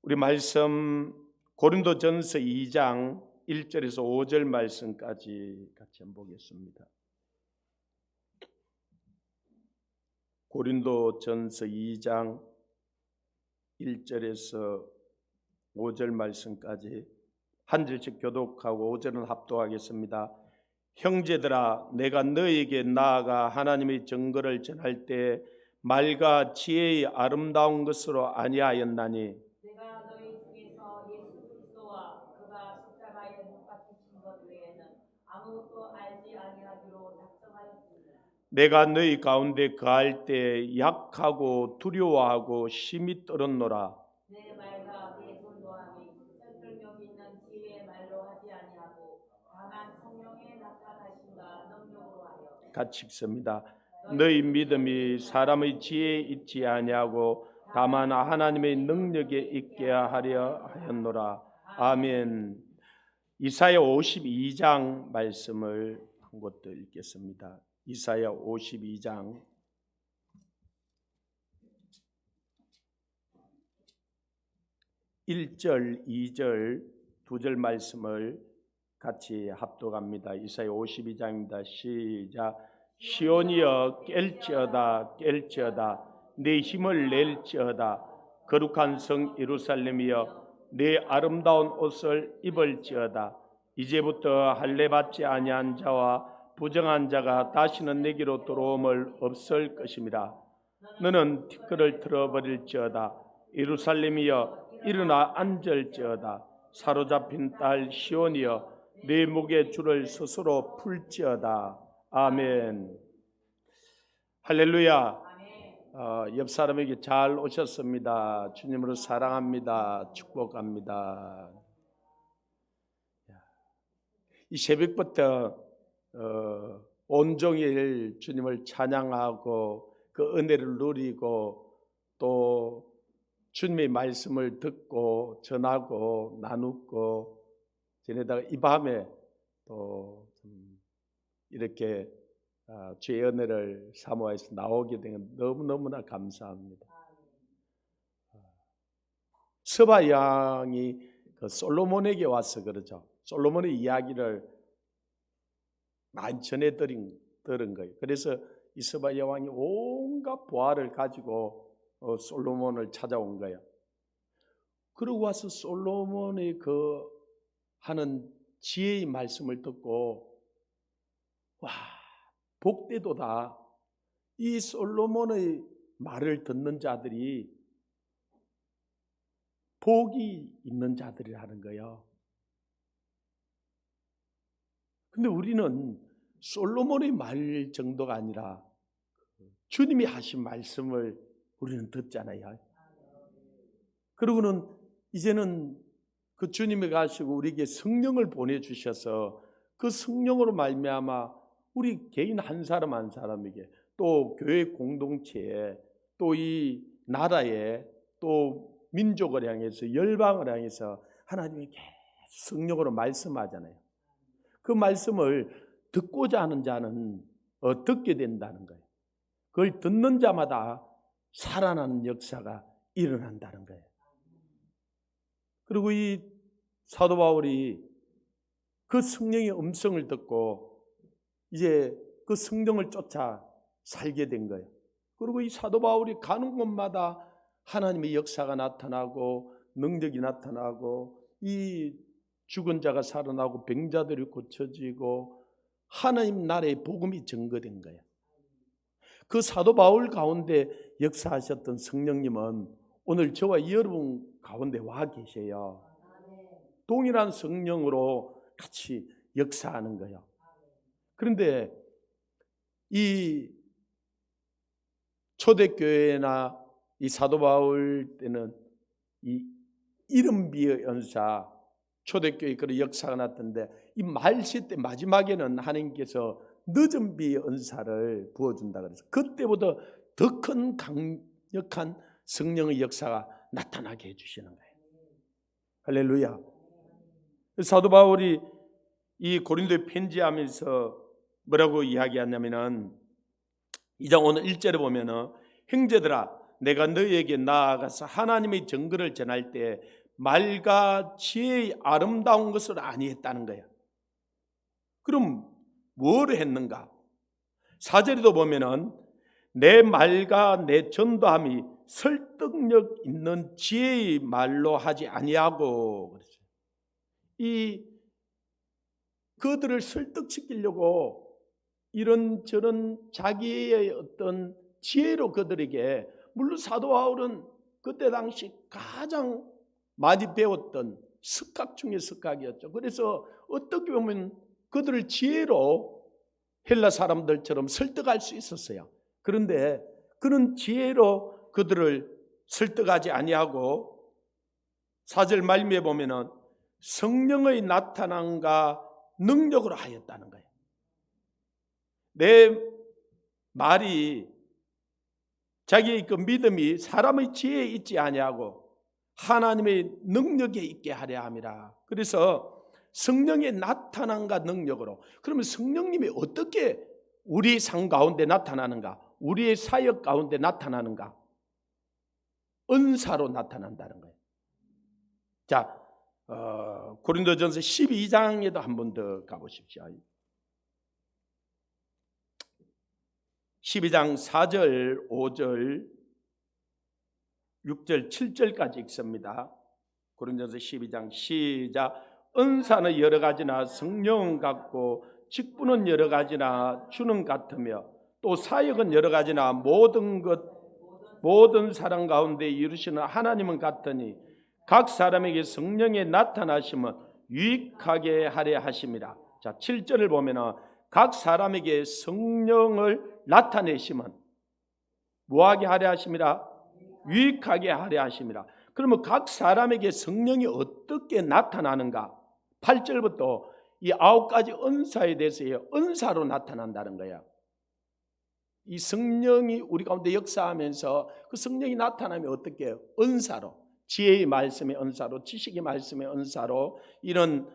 우리 말씀 고린도전서 2장 1절에서 5절 말씀까지 같이 한번 보겠습니다. 고린도전서 2장 1절에서 5절 말씀까지 한 절씩 교독하고 5절은 합독하겠습니다. 형제들아, 내가 너희에게 나아가 하나님의 증거를 전할 때 말과 지혜의 아름다운 것으로 아니하였나니 내가 너희 중에서 예수 그리스도와 그가 십자가에 못 박히신 것 외에는 아무것도 알지 아니하기로 작정하였습니다. 내가 너희 가운데 거할 때 약하고 두려워하고 심히 떨었노라. 내 말과 내 전도함이 설득력 있는 지혜의 말로 하지 아니하고 다만 성령의 나타나심과 능력으로 하여 같이 읽습니다. 너희 믿음이 사람의 지혜에 있지 아니하고 다만 하나님의 능력에 있게 하려 하였노라. 아멘. 이사야 52장 말씀을 한 곳도 읽겠습니다. 이사야 52장 1절, 2절, 2절 말씀을 같이 합독합니다. 이사야 52장입니다. 시작. 시온이여 깰지어다 깰지어다 내 힘을 낼지어다 거룩한 성 예루살렘이여 내 아름다운 옷을 입을지어다. 이제부터 할례 받지 아니한 자와 부정한 자가 다시는 내게로 들어옴을 없을 것입니다. 너는 티끌을 틀어버릴지어다. 예루살렘이여 일어나 앉을지어다. 사로잡힌 딸 시온이여 내 목의 줄을 스스로 풀지어다. 아멘. 할렐루야. 옆 사람에게 잘 오셨습니다. 주님으로 사랑합니다. 축복합니다. 이 새벽부터 온종일 주님을 찬양하고 그 은혜를 누리고 또 주님의 말씀을 듣고 전하고 나누고 지내다가 이 밤에 또 이렇게 주의 은혜를 사모해서 나오게 된 건 너무너무나 감사합니다. 스바 왕이 그 솔로몬에게 와서 그러죠. 솔로몬의 이야기를 많이 들은 거예요. 그래서 이 스바 왕이 온갖 보화를 가지고 솔로몬을 찾아온 거예요. 그러고 와서 솔로몬의 그 하는 지혜의 말씀을 듣고 와, 복되도다. 이 솔로몬의 말을 듣는 자들이 복이 있는 자들이라는 거예요. 근데 우리는 솔로몬의 말 정도가 아니라 주님이 하신 말씀을 우리는 듣잖아요. 그러고는 이제는 그 주님이 가시고 우리에게 성령을 보내주셔서 그 성령으로 말미암아 우리 개인 한 사람 한 사람에게 또 교회 공동체에 또 이 나라에 또 민족을 향해서 열방을 향해서 하나님이 계속 성령으로 말씀하잖아요. 그 말씀을 듣고자 하는 자는 듣게 된다는 거예요. 그걸 듣는 자마다 살아나는 역사가 일어난다는 거예요. 그리고 이 사도 바울이 그 성령의 음성을 듣고 이제 그 성령을 쫓아 살게 된 거예요. 그리고 이 사도 바울이 가는 곳마다 하나님의 역사가 나타나고 능력이 나타나고 이 죽은 자가 살아나고 병자들이 고쳐지고 하나님 나라의 복음이 증거된 거예요. 그 사도 바울 가운데 역사하셨던 성령님은 오늘 저와 여러분 가운데 와 계세요. 동일한 성령으로 같이 역사하는 거예요. 그런데 이 초대교회나 이 사도 바울 때는 이 이른비의 연사 초대교회 그런 역사가 났던데 이 말시 때 마지막에는 하나님께서 늦은 비의 은사를 부어준다 그래서 그때보다 더 큰 강력한 성령의 역사가 나타나게 해주시는 거예요. 할렐루야. 사도 바울이 이 고린도에 편지하면서 뭐라고 이야기하냐면은 2장 오늘 1절에 보면은 형제들아 내가 너희에게 나아가서 하나님의 정글을 전할 때 말과 지혜의 아름다운 것을 아니했다는 거야. 그럼 뭘 했는가? 4절에도 보면은 내 말과 내 전도함이 설득력 있는 지혜의 말로 하지 아니하고 그랬어요. 그들을 설득시키려고 이런저런 자기의 어떤 지혜로 그들에게, 물론 사도 바울은 그때 당시 가장 많이 배웠던 석학 중의 석학이었죠. 그래서 어떻게 보면 그들을 지혜로 헬라 사람들처럼 설득할 수 있었어요. 그런데 그런 지혜로 그들을 설득하지 아니하고 4절 말미에 보면은 성령의 나타남과 능력으로 하였다는 거예요. 내 말이, 자기의 그 믿음이 사람의 지혜에 있지 아니하고 하나님의 능력에 있게 하려 함이라. 그래서 성령의 나타남과 능력으로. 그러면 성령님이 어떻게 우리 삶 가운데 나타나는가? 우리의 사역 가운데 나타나는가? 은사로 나타난다는 거예요. 자, 고린도전서 12장에도 한 번 더 가보십시오. 12장 4절, 5절, 6절, 7절까지 읽습니다. 고린도전서 12장 시작. 은사는 여러 가지나 성령은 같고 직분은 여러 가지나 주는 같으며 또 사역은 여러 가지나 모든 사람 가운데 이루시는 하나님은 같으니 각 사람에게 성령의 나타나심은 유익하게 하려 하심이라. 자, 7절을 보면은 각 사람에게 성령을 나타내심은 뭐하게 하려 하심이라? 유익하게 하려 하심이라. 그러면 각 사람에게 성령이 어떻게 나타나는가? 8절부터 이 9가지 은사에 대해서요, 은사로 나타난다는 거야. 이 성령이 우리 가운데 역사하면서 그 성령이 나타나면 어떻게 해요? 은사로, 지혜의 말씀의 은사로, 지식의 말씀의 은사로, 이런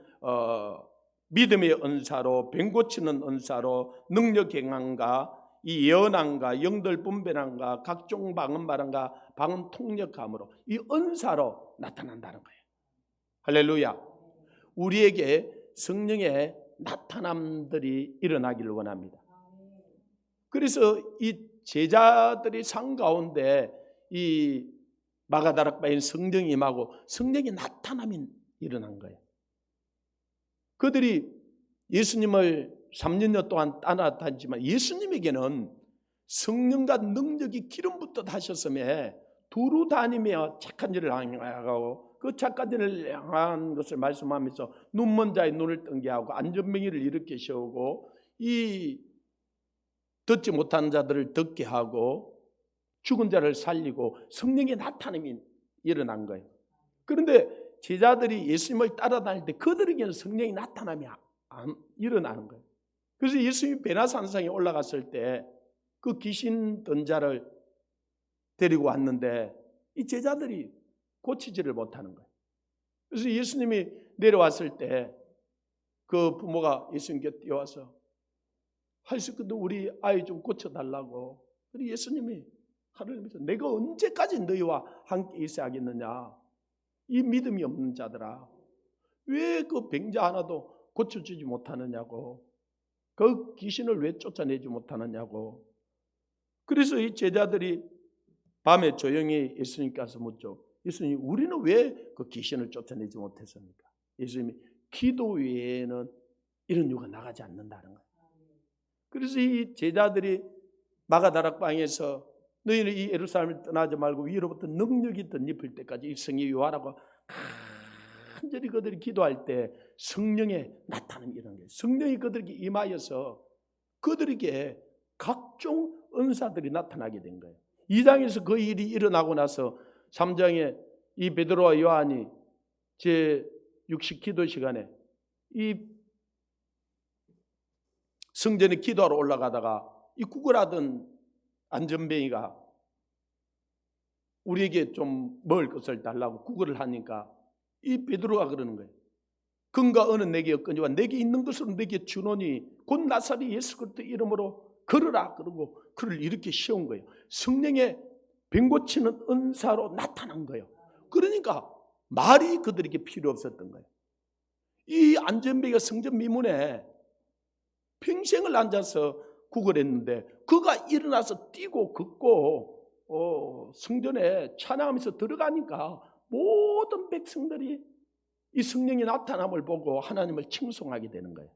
믿음의 은사로, 병 고치는 은사로, 능력 행함과 이 예언함과 영들 분별함과 각종 방언 말함과 방언 통역함으로 이 은사로 나타난다는 거예요. 할렐루야. 우리에게 성령의 나타남들이 일어나기를 원합니다. 그래서 이 제자들이 산 가운데 이 마가다락바인 성령이 임하고 성령의 나타남이 일어난 거예요. 그들이 예수님을 3년 동안 따라다니지만 예수님에게는 성령과 능력이 기름부터 하셨음에 두루 다니며 착한 일을 행하고 그 착한 일을 행한 것을 말씀하면서 눈먼 자의 눈을 뜨게 하고 안전병이를 일으켜 세우고 이 듣지 못하는 자들을 듣게 하고 죽은 자를 살리고 성령의 나타남이 일어난 거예요. 그런데 제자들이 예수님을 따라다닐 때 그들에게는 성령의 나타남이 안 일어나는 거예요. 그래서 예수님이 베나산상에 올라갔을 때 그 귀신 든 자를 데리고 왔는데 이 제자들이 고치지를 못하는 거예요. 그래서 예수님이 내려왔을 때 그 부모가 예수님께 뛰어와서 할 수 있거든 우리 아이 좀 고쳐달라고. 그리고 예수님이 하나님께서 내가 언제까지 너희와 함께 있어야겠느냐, 이 믿음이 없는 자들아, 왜 그 병자 하나도 고쳐주지 못하느냐고, 그 귀신을 왜 쫓아내지 못하느냐고. 그래서 이 제자들이 밤에 조용히 예수님께 가서 묻죠. 예수님, 우리는 왜 그 귀신을 쫓아내지 못했습니까? 예수님이 기도 외에는 이런 유가 나가지 않는다는 거예요. 그래서 이 제자들이 마가다락방에서 너희는 이 예루살렘을 떠나지 말고 위로부터 능력이 덧입힐 때까지 이 성에 요하라고 간절히 그들이 기도할 때 성령의 나타남이 이런 거예요. 성령이 그들에게 임하여서 그들에게 각종 은사들이 나타나게 된 거예요. 2장에서 그 일이 일어나고 나서 3장에 이 베드로와 요한이 제6식 기도 시간에 이 성전에 기도하러 올라가다가 이 구걸하던 안전뱅이가 우리에게 좀 먹을 것을 달라고 구걸을 하니까 이 베드로가 그러는 거예요. 금과 은은 내게 없거니와 내게 있는 것으로 내게 주노니 곧 나사렛 예수 그리스도 이름으로 걸으라. 그러고 그를 이렇게 세운 거예요. 성령의 병 고치는 은사로 나타난 거예요. 그러니까 말이 그들에게 필요 없었던 거예요. 이 안전뱅이가 성전 미문에 평생을 앉아서 구걸했는데 그가 일어나서 뛰고 걷고 성전에 찬양하면서 들어가니까 모든 백성들이 이 성령의 나타남을 보고 하나님을 칭송하게 되는 거예요.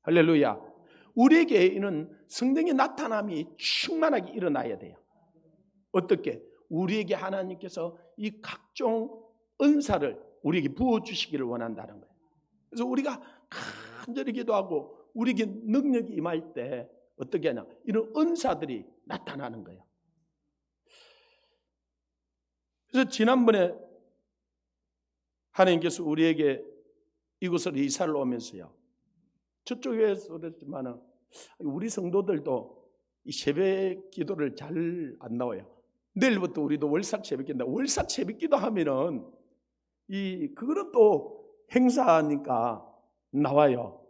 할렐루야. 우리에게는 성령의 나타남이 충만하게 일어나야 돼요. 어떻게? 우리에게 하나님께서 이 각종 은사를 우리에게 부어주시기를 원한다는 거예요. 그래서 우리가 간절히 기도하고 우리에게 능력이 임할 때 어떻게 하냐? 이런 은사들이 나타나는 거예요. 그래서 지난번에 하나님께서 우리에게 이곳으로 이사를 오면서요. 저쪽에서 그랬지만 우리 성도들도 이 새벽 기도를 잘 안 나와요. 내일부터 우리도 월삭 새벽 기도. 월삭 새벽 기도 하면은 그거는 또 행사니까 나와요.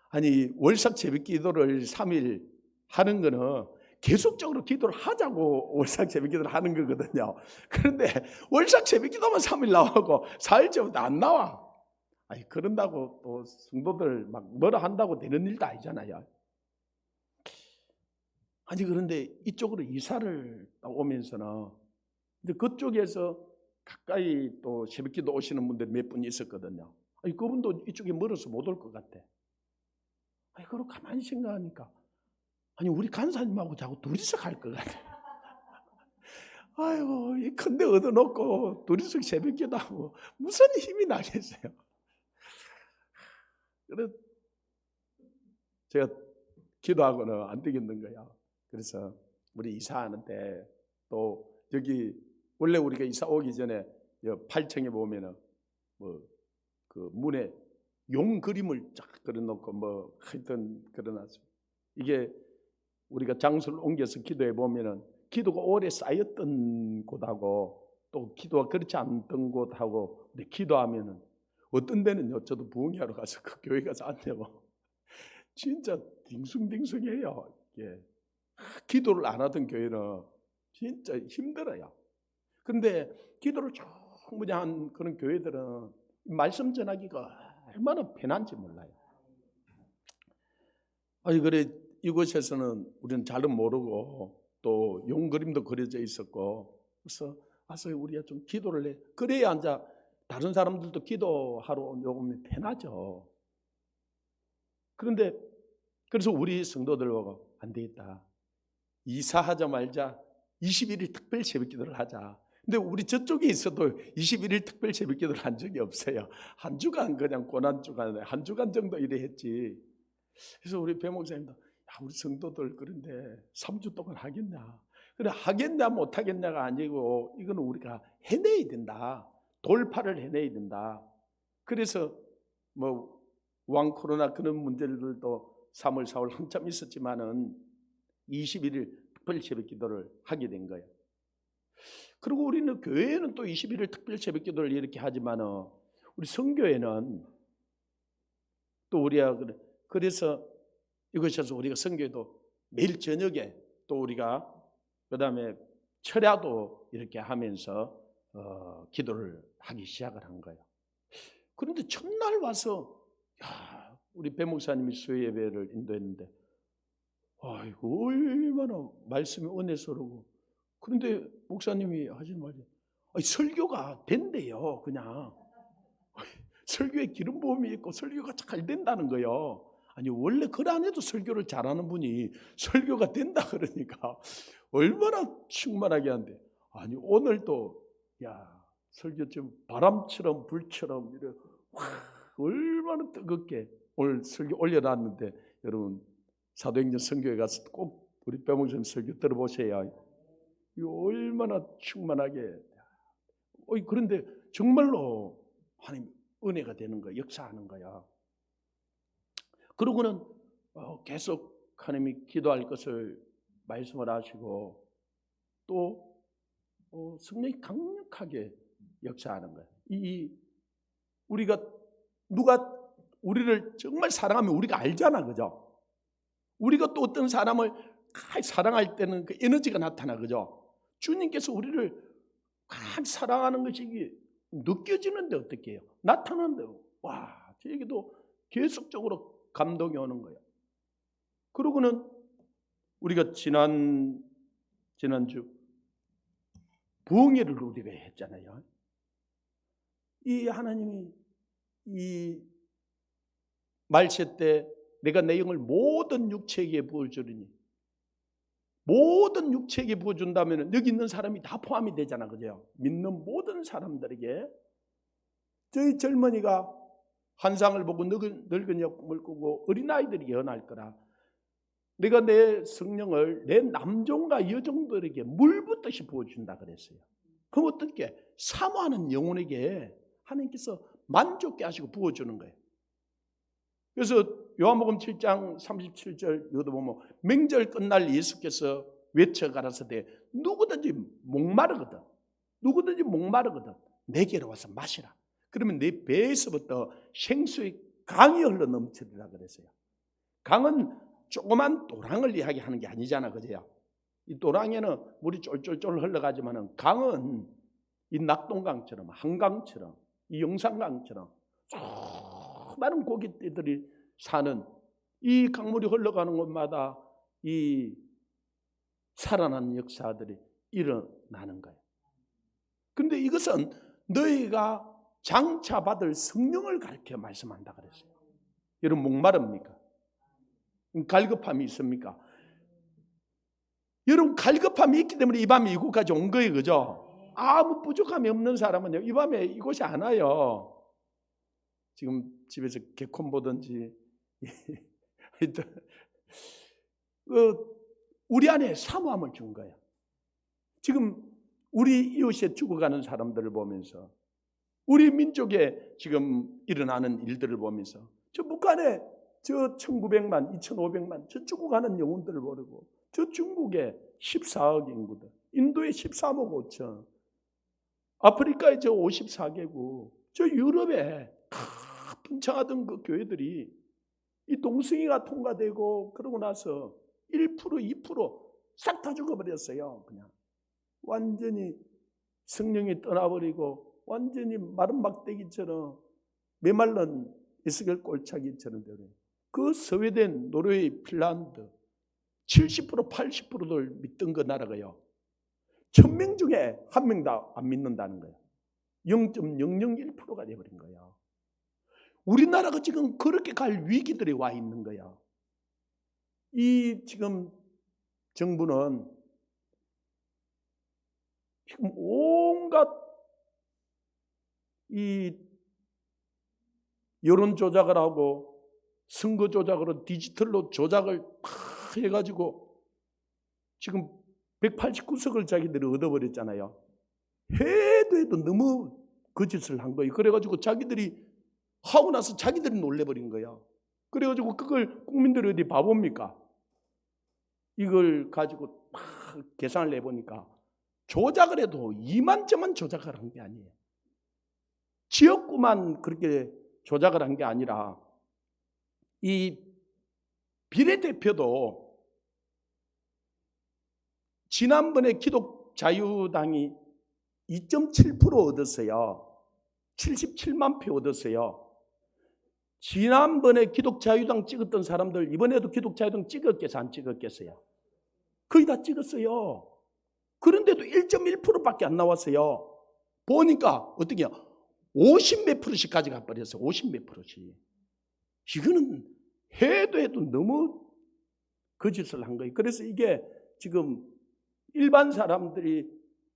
아니 월삭 새벽 기도를 3일 하는 거는 계속적으로 기도를 하자고 월삭 새벽 기도를 하는 거거든요. 그런데 월삭 새벽 기도만 3일 나오고 4일째부터 안 나와. 아니 그런다고 또 성도들 막 뭐라 한다고 되는 일도 아니잖아요. 아니 그런데 이쪽으로 이사를 오면서는 근데 그쪽에서 가까이 또 새벽기도 오시는 분들 몇 분 있었거든요. 아니 그분도 이쪽에 멀어서 못 올 것 같아. 아니 그걸 가만히 생각하니까 아니 우리 간사님하고 자꾸 둘이서 갈 것 같아. 아이고 이 큰데 얻어놓고 둘이서 새벽기도 하고 무슨 힘이 나겠어요. 그래서 제가 기도하고는 안 되겠는 거야. 그래서 우리 이사하는데 또 여기 원래 우리가 이사 오기 전에 8층에 보면은 뭐 그 문에 용 그림을 쫙 그려놓고 뭐 하여튼 그려놨어요. 이게 우리가 장소를 옮겨서 기도해 보면은 기도가 오래 쌓였던 곳하고 또 기도가 그렇지 않던 곳하고 근데 기도하면은 어떤 데는요 저도 부흥회하러 가서 그 교회 가서 앉아요. 진짜 딩숭딩숭해요. 예. 기도를 안 하던 교회는 진짜 힘들어요. 그런데 기도를 충분히 한 그런 교회들은 말씀 전하기가 얼마나 편한지 몰라요. 아니 그래 이곳에서는 우리는 잘은 모르고 또 용 그림도 그려져 있었고 그래서 와서 우리가 좀 기도를 해. 그래야 앉아 다른 사람들도 기도하러 오면 편하죠. 그런데 그래서 우리 성도들 보고 안 되겠다. 이사하자 말자 21일 특별 새벽기도를 하자. 근데 우리 저쪽에 있어도 21일 특별 새벽기도를 한 적이 없어요. 한 주간 그냥 고난주간 한 주간 정도 이래 했지. 그래서 우리 배 목사님도 야 우리 성도들 그런데 3주 동안 하겠냐. 그래 하겠냐 못하겠냐가 아니고 이거는 우리가 해내야 된다. 돌파를 해내야 된다. 그래서 뭐 왕 코로나 그런 문제들도 3월 4월 한참 있었지만은 21일 특별 새벽 기도를 하게 된 거예요. 그리고 우리는 교회는 또 21일 특별 새벽 기도를 이렇게 하지만은 우리 성교회는 또 우리가 그래서 이것에서 우리가 성교회도 매일 저녁에 또 우리가 그다음에 철야도 이렇게 하면서 기도를 하기 시작을 한 거예요. 그런데 첫날 와서 야, 우리 배 목사님이 수요 예배를 인도했는데 아이고 얼마나 말씀이 은혜스러워. 그런데 목사님이 하신 말이 설교가 된대요. 그냥 설교에 기름 부음이 있고 설교가 잘 된다는 거예요. 아니 원래 글 안 해도 설교를 잘하는 분이 설교가 된다 그러니까 얼마나 충만하게 한대. 아니 오늘도 야 설교 좀 바람처럼 불처럼 이래 얼마나 뜨겁게 오늘 설교 올려놨는데 여러분 사도행전 선교회 가서 꼭 우리 배목사님 설교 들어보셔야 이거 얼마나 충만하게. 그런데 정말로 하나님 은혜가 되는 거야. 역사하는 거야. 그러고는 계속 하나님이 기도할 것을 말씀을 하시고 또 성령이 강력하게 역사하는 거야. 우리가 누가 우리를 정말 사랑하면 우리가 알잖아, 그죠? 우리가 또 어떤 사람을 사랑할 때는 그 에너지가 나타나, 그죠? 주님께서 우리를 막 사랑하는 것이 이게 느껴지는데 어떻게 해요? 나타나는데 와, 저에게도 계속적으로 감동이 오는 거예요. 그러고는 우리가 지난주 부흥회를 우리가 했잖아요. 이 하나님이 이 말세 때 내가 내 영을 모든 육체에게 부어주리니, 모든 육체에게 부어준다면 여기 있는 사람이 다 포함이 되잖아, 그죠? 믿는 모든 사람들에게. 저희 젊은이가 환상을 보고 늙은이가 꿈을 꾸고 어린아이들이 예언할 거라. 내가 내 성령을 내 남종과 여종들에게 물붓듯이 부어준다 그랬어요. 그럼 어떻게? 사모하는 영혼에게 하나님께서 만족케 하시고 부어주는 거예요. 그래서 요한복음 7장 37절 이것도 보면 명절 끝날 예수께서 외쳐가라사대 누구든지 목마르거든, 누구든지 목마르거든 내게로 와서 마시라. 그러면 내 배에서부터 생수의 강이 흘러 넘치리라 그랬어요. 강은 조그만 도랑을 이야기하는 게 아니잖아, 그죠? 이 도랑에는 물이 쫄쫄쫄 흘러가지만은 강은 이 낙동강처럼, 한강처럼, 이 영산강처럼 많은 고깃떼들이 사는 이 강물이 흘러가는 곳마다 이 살아난 역사들이 일어나는 거예요. 그런데 이것은 너희가 장차 받을 성령을 가르쳐 말씀한다 그랬어요. 여러분 목마릅니까? 갈급함이 있습니까? 여러분 갈급함이 있기 때문에 이 밤에 이곳까지 온 거예요, 그죠? 아무 부족함이 없는 사람은요 이 밤에 이곳이 안 와요. 지금 집에서 개콘 보든지 우리 안에 사모함을 준 거예요. 지금 우리 이웃에 죽어가는 사람들을 보면서, 우리 민족에 지금 일어나는 일들을 보면서, 저 북한에 저 1900만, 2500만 저 죽어가는 영혼들을 보고, 저 중국에 14억 인구들, 인도에 13억 5천, 아프리카에 저 54개국, 저 유럽에 분창하던 그 교회들이 이 동성애가 통과되고 그러고 나서 1%, 2% 싹 다 죽어버렸어요. 그냥 완전히 성령이 떠나버리고 완전히 마른 막대기처럼 메말른 이스겔 꼴차기처럼 되어요. 그 스웨덴, 노르웨이, 핀란드 70%, 80%를 믿던 그 나라가요 1000명 중에 1명도 안 믿는다는 거예요. 0.001%가 되어버린 거예요. 우리나라가 지금 그렇게 갈 위기들이 와 있는 거야. 이 지금 정부는 지금 온갖 이 여론 조작을 하고 선거 조작으로 디지털로 조작을 다 해가지고 지금 189석을 자기들이 얻어버렸잖아요. 해도 너무 거짓을 한 거예요. 그래가지고 자기들이 하고 나서 자기들이 놀래버린 거야. 그래가지고 그걸 국민들이 어디 바보입니까? 이걸 가지고 막 계산을 해보니까 조작을 해도 2만 점만 조작을 한 게 아니에요. 지역구만 그렇게 조작을 한 게 아니라 이 비례대표도 지난번에 기독자유당이 2.7% 얻었어요. 77만 표 얻었어요. 지난번에 기독자유당 찍었던 사람들 이번에도 기독자유당 찍었겠어요? 안 찍었겠어요? 거의 다 찍었어요. 그런데도 1.1%밖에 안 나왔어요. 보니까 어떻게 해요? 50몇 프로씩 가져가 버렸어요. 50몇 프로씩. 이거는 해도 너무 거짓을 한 거예요. 그래서 이게 지금 일반 사람들이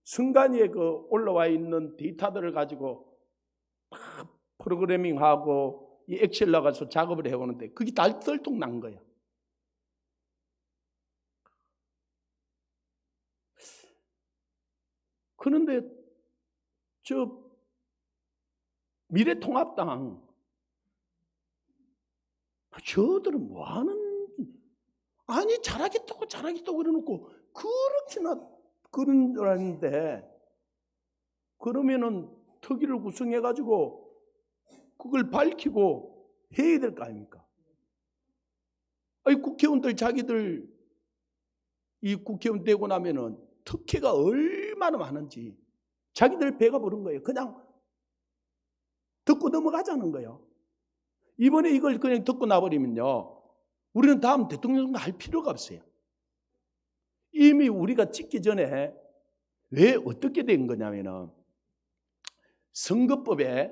선관위에 그 올라와 있는 데이터들을 가지고 막 프로그래밍하고 이 엑셀 나가서 작업을 해오는데 그게 다 덜통 난 거예요. 그런데 저 미래통합당 저들은 뭐하는, 아니 잘하겠다고 그래놓고 그렇게나 그런 줄 아는데 그러면은 특위를 구성해가지고 그걸 밝히고 해야 될 거 아닙니까? 아니 국회의원들 자기들 이 국회의원 되고 나면은 특혜가 얼마나 많은지 자기들 배가 부른 거예요. 그냥 듣고 넘어가자는 거예요. 이번에 이걸 그냥 듣고 나버리면요, 우리는 다음 대통령 선거 할 필요가 없어요. 이미 우리가 찍기 전에 왜 어떻게 된 거냐면은 선거법에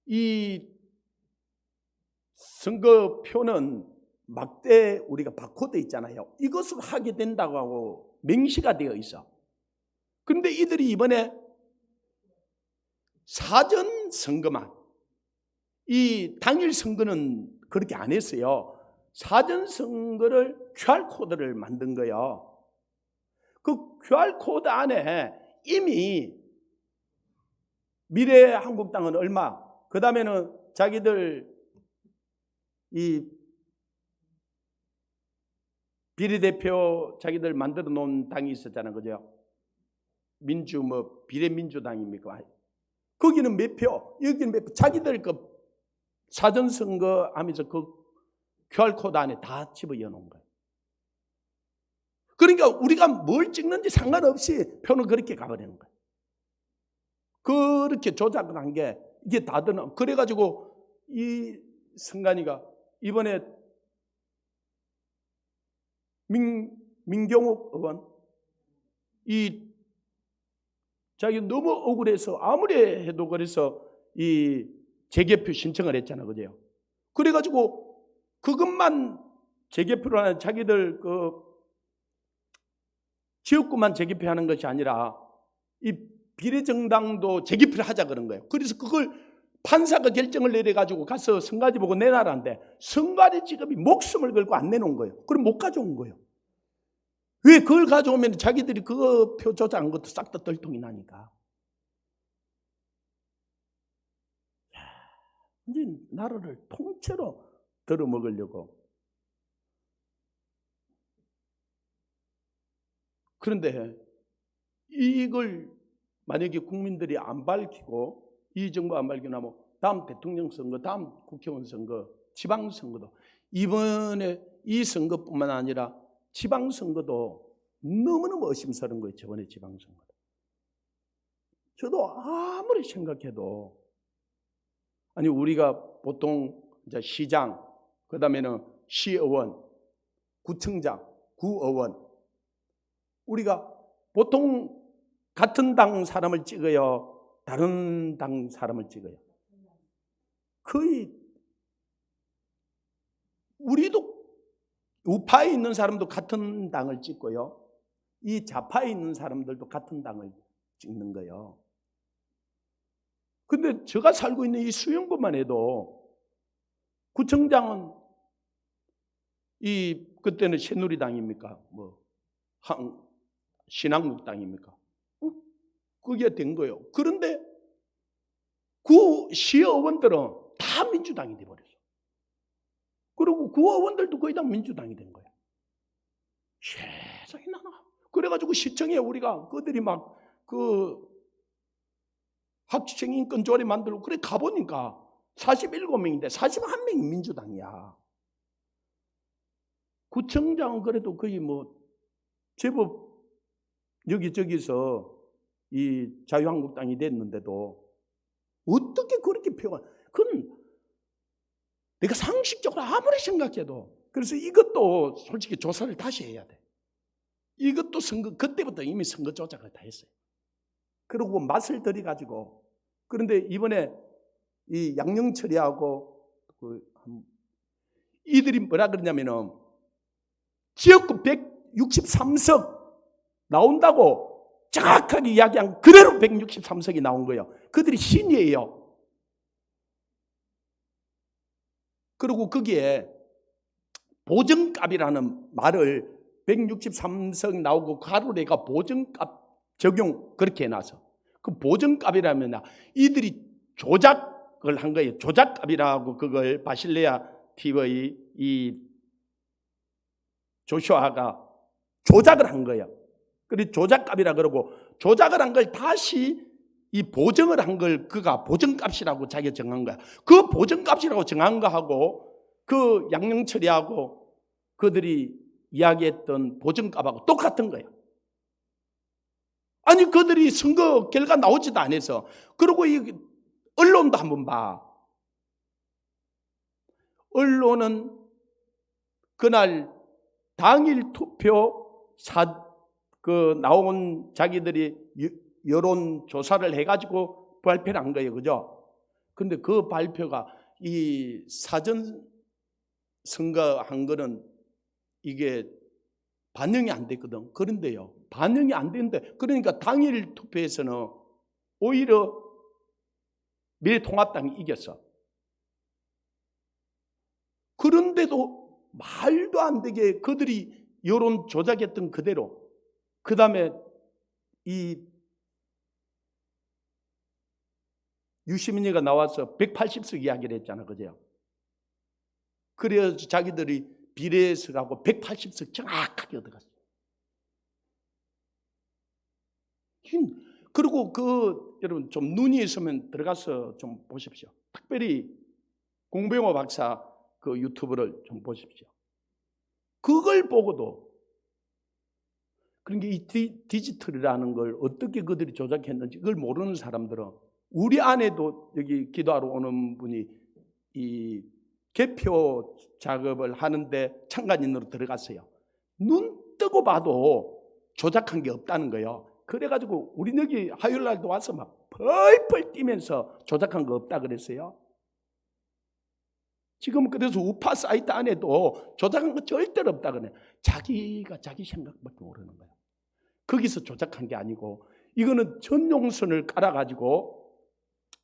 이 선거표는 막대 우리가 바코드 있잖아요. 이것을 하게 된다고 하고 명시가 되어 있어. 그런데 이들이 이번에 사전 선거만, 이 당일 선거는 그렇게 안 했어요. 사전 선거를 QR코드를 만든 거예요. 그 QR코드 안에 이미 미래한국당은 얼마, 그 다음에는 자기들 이 비례대표 자기들 만들어 놓은 당이 있었잖아요. 그죠? 비례민주당입니까? 거기는 몇 표, 여기는 몇 표, 자기들 그 사전선거 하면서 그 QR코드 안에 다 집어넣어 놓은 거예요. 그러니까 우리가 뭘 찍는지 상관없이 표는 그렇게 가버리는 거예요. 그렇게 조작을 한 게 이게 다 드는. 그래가지고 이 승관이가 이번에 민경욱 의원 이 자기 너무 억울해서 아무리 해도 그래서 이 재개표 신청을 했잖아, 그죠? 그래가지고 그것만 재개표로 하는 자기들 그 지역구만 재개표하는 것이 아니라 이 비례정당도 재개표를 하자 그런 거예요. 그래서 그걸 판사가 결정을 내려가지고 가서 성가지 보고 내놔라는데 성가지 직업이 목숨을 걸고 안 내놓은 거예요. 그럼 못 가져온 거예요. 왜 그걸 가져오면 자기들이 그거 표 조작한 것도 싹 다 덜통이 나니까. 이제 나라를 통째로 들어먹으려고. 그런데 이걸 만약에 국민들이 안 밝히고 이 정부 안 밝혀나면 다음 대통령 선거, 다음 국회의원 선거, 지방선거도 이번에 이 선거뿐만 아니라 지방선거도 너무너무 의심스러운 거예요. 저번에 지방선거도. 저도 아무리 생각해도 아니 우리가 보통 이제 시장, 그 다음에는 시의원, 구청장, 구의원 우리가 보통 같은 당 사람을 찍어요? 다른 당 사람을 찍어요? 거의 우리도 우파에 있는 사람도 같은 당을 찍고요. 이 좌파에 있는 사람들도 같은 당을 찍는 거예요. 근데 제가 살고 있는 이 수영구만 해도 구청장은 이 그때는 새누리당입니까? 뭐 신한국당입니까? 그게 된 거예요. 그런데 그 시의원들은 다 민주당이 돼버렸어. 그리고 구의원들도 거의 다 민주당이 된 거예요. 세상에 나나. 그래가지고 시청에 우리가 그들이 막 그 학생 인권 조례 만들고 그래 가보니까 47명인데 41명이 민주당이야. 구청장은 그래도 거의 뭐 제법 여기저기서 이 자유한국당이 됐는데도 어떻게 그렇게 표가, 그건 내가 상식적으로 아무리 생각해도. 그래서 이것도 솔직히 조사를 다시 해야 돼. 이것도 선거, 그때부터 이미 선거 조작을 다 했어요. 그리고 맛을 들여가지고. 그런데 이번에 이 양영철이하고 이들이 뭐라 그러냐면은 지역구 163석 나온다고 정확하게 이야기한 그대로 163석이 나온 거예요. 그들이 신이에요. 그리고 거기에 보정값이라는 말을 163석 나오고 가로래가 보정값 적용 그렇게 해놔서 그 보정값이라면 이들이 조작을 한 거예요. 조작값이라고 그걸 바실레아 TV 이 조슈아가 조작을 한 거예요. 그래서 조작값이라 그러고 조작을 한 걸 다시 이 보정을 한 걸 그가 보정값이라고 자기가 정한 거야. 그 보정값이라고 정한 거하고 그 양영철이하고 그들이 이야기했던 보정값하고 똑같은 거예요. 아니 그들이 선거 결과 나오지도 않아서. 그리고 이 언론도 한번 봐. 언론은 그날 당일 투표 나온 자기들이 여론 조사를 해가지고 발표를 한 거예요, 그죠? 근데 그 발표가 이 사전 선거한 거는 이게 반영이 안 됐거든. 그런데요, 반영이 안 되는데, 그러니까 당일 투표에서는 오히려 미래통합당이 이겼어. 그런데도 말도 안 되게 그들이 여론 조작했던 그대로, 그 다음에 이 유시민이가 나와서 180석 이야기를 했잖아, 그죠? 그래서 자기들이 비례석하고 180석 정확하게 얻어갔어요. 그리고 여러분 좀 눈이 있으면 들어가서 좀 보십시오. 특별히 공병호 박사 그 유튜브를 좀 보십시오. 그걸 보고도, 그러니까 이 디지털이라는 걸 어떻게 그들이 조작했는지 그걸 모르는 사람들은, 우리 안에도 여기 기도하러 오는 분이 이 개표 작업을 하는데 참관인으로 들어갔어요. 눈 뜨고 봐도 조작한 게 없다는 거예요. 그래가지고 우리 여기 화요일 날도 와서 막 펄펄 뛰면서 조작한 거 없다 그랬어요. 지금 그래서 우파 사이트 안에도 조작한 거 절대로 없다 그래. 자기가 자기 생각밖에 모르는 거예요. 거기서 조작한 게 아니고, 이거는 전용선을 깔아가지고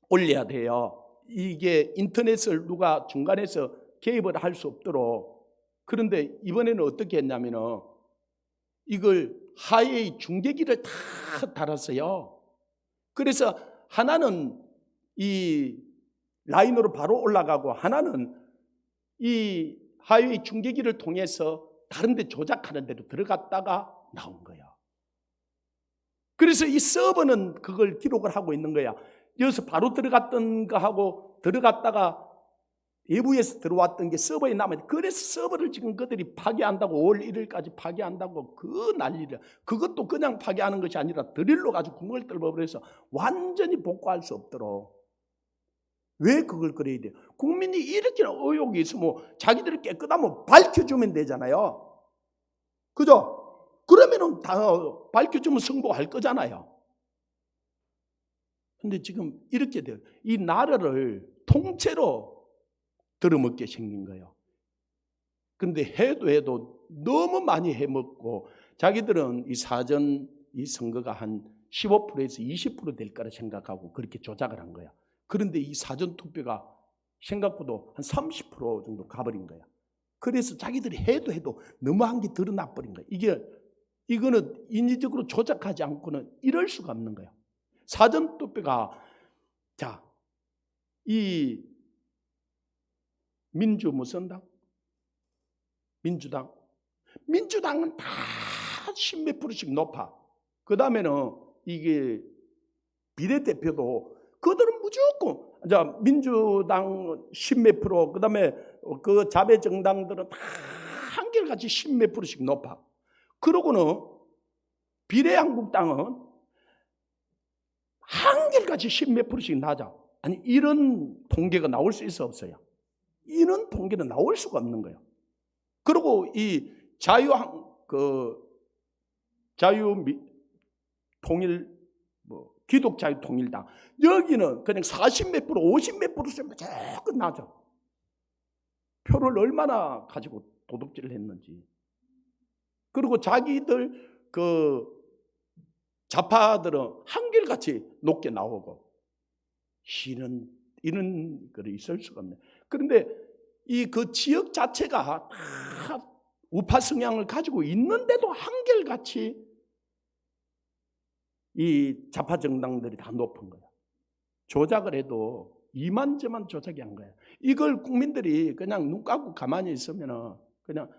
올려야 돼요. 이게 인터넷을 누가 중간에서 개입을 할 수 없도록. 그런데 이번에는 어떻게 했냐면은 이걸 하웨이 중계기를 다 달았어요. 그래서 하나는 이 라인으로 바로 올라가고, 하나는 이 하웨이 중계기를 통해서 다른 데 조작하는 데로 들어갔다가 나온 거예요. 그래서 이 서버는 그걸 기록을 하고 있는 거야. 여기서 바로 들어갔던 거하고 들어갔다가 외부에서 들어왔던 게 서버에 남아있는. 그래서 서버를 지금 그들이 파괴한다고, 5월 1일까지 파괴한다고 그 난리를. 그것도 그냥 파괴하는 것이 아니라 드릴로 가지고 구멍을 뚫어버려서 완전히 복구할 수 없도록. 왜 그걸 그래야 돼요? 국민이 이렇게 의혹이 있으면 자기들이 깨끗하면 밝혀주면 되잖아요. 그죠? 그러면은 다 밝혀주면 승복할 거잖아요. 근데 지금 이렇게 돼요. 이 나라를 통째로 들어먹게 생긴 거예요. 근데 해도 너무 많이 해먹고, 자기들은 이 사전 이 선거가 한 15%에서 20% 될 거라 생각하고 그렇게 조작을 한 거야. 그런데 이 사전 투표가 생각보다 한 30% 정도 가버린 거야. 그래서 자기들이 해도 너무한 게 드러나 버린 거야. 이거는 인위적으로 조작하지 않고는 이럴 수가 없는 거야. 사전 투표가, 자, 이 무슨 당? 민주당은 다 10몇 프로씩 높아. 그 다음에는 이게 비례대표도 그들은 무조건, 자, 민주당 10몇 프로, 그 다음에 그 자배 정당들은 다 한결같이 10몇 프로씩 높아. 그러고는 비례한국당은 한결같이 10몇 프로씩 낮아. 아니, 이런 통계가 나올 수 있어, 없어요? 이런 통계는 나올 수가 없는 거예요. 그리고 이 기독자유통일당, 여기는 그냥 40몇 프로, 50몇 프로씩 조금 낮아. 표를 얼마나 가지고 도둑질을 했는지. 그리고 자기들 좌파들은 한결같이 높게 나오고, 이런 글이 있을 수가 없네. 그런데 그 지역 자체가 다 우파 성향을 가지고 있는데도 한결같이 이 좌파 정당들이 다 높은 거야. 조작을 해도 이만저만 조작이 한 거야. 이걸 국민들이 그냥 눈 감고 가만히 있으면 그냥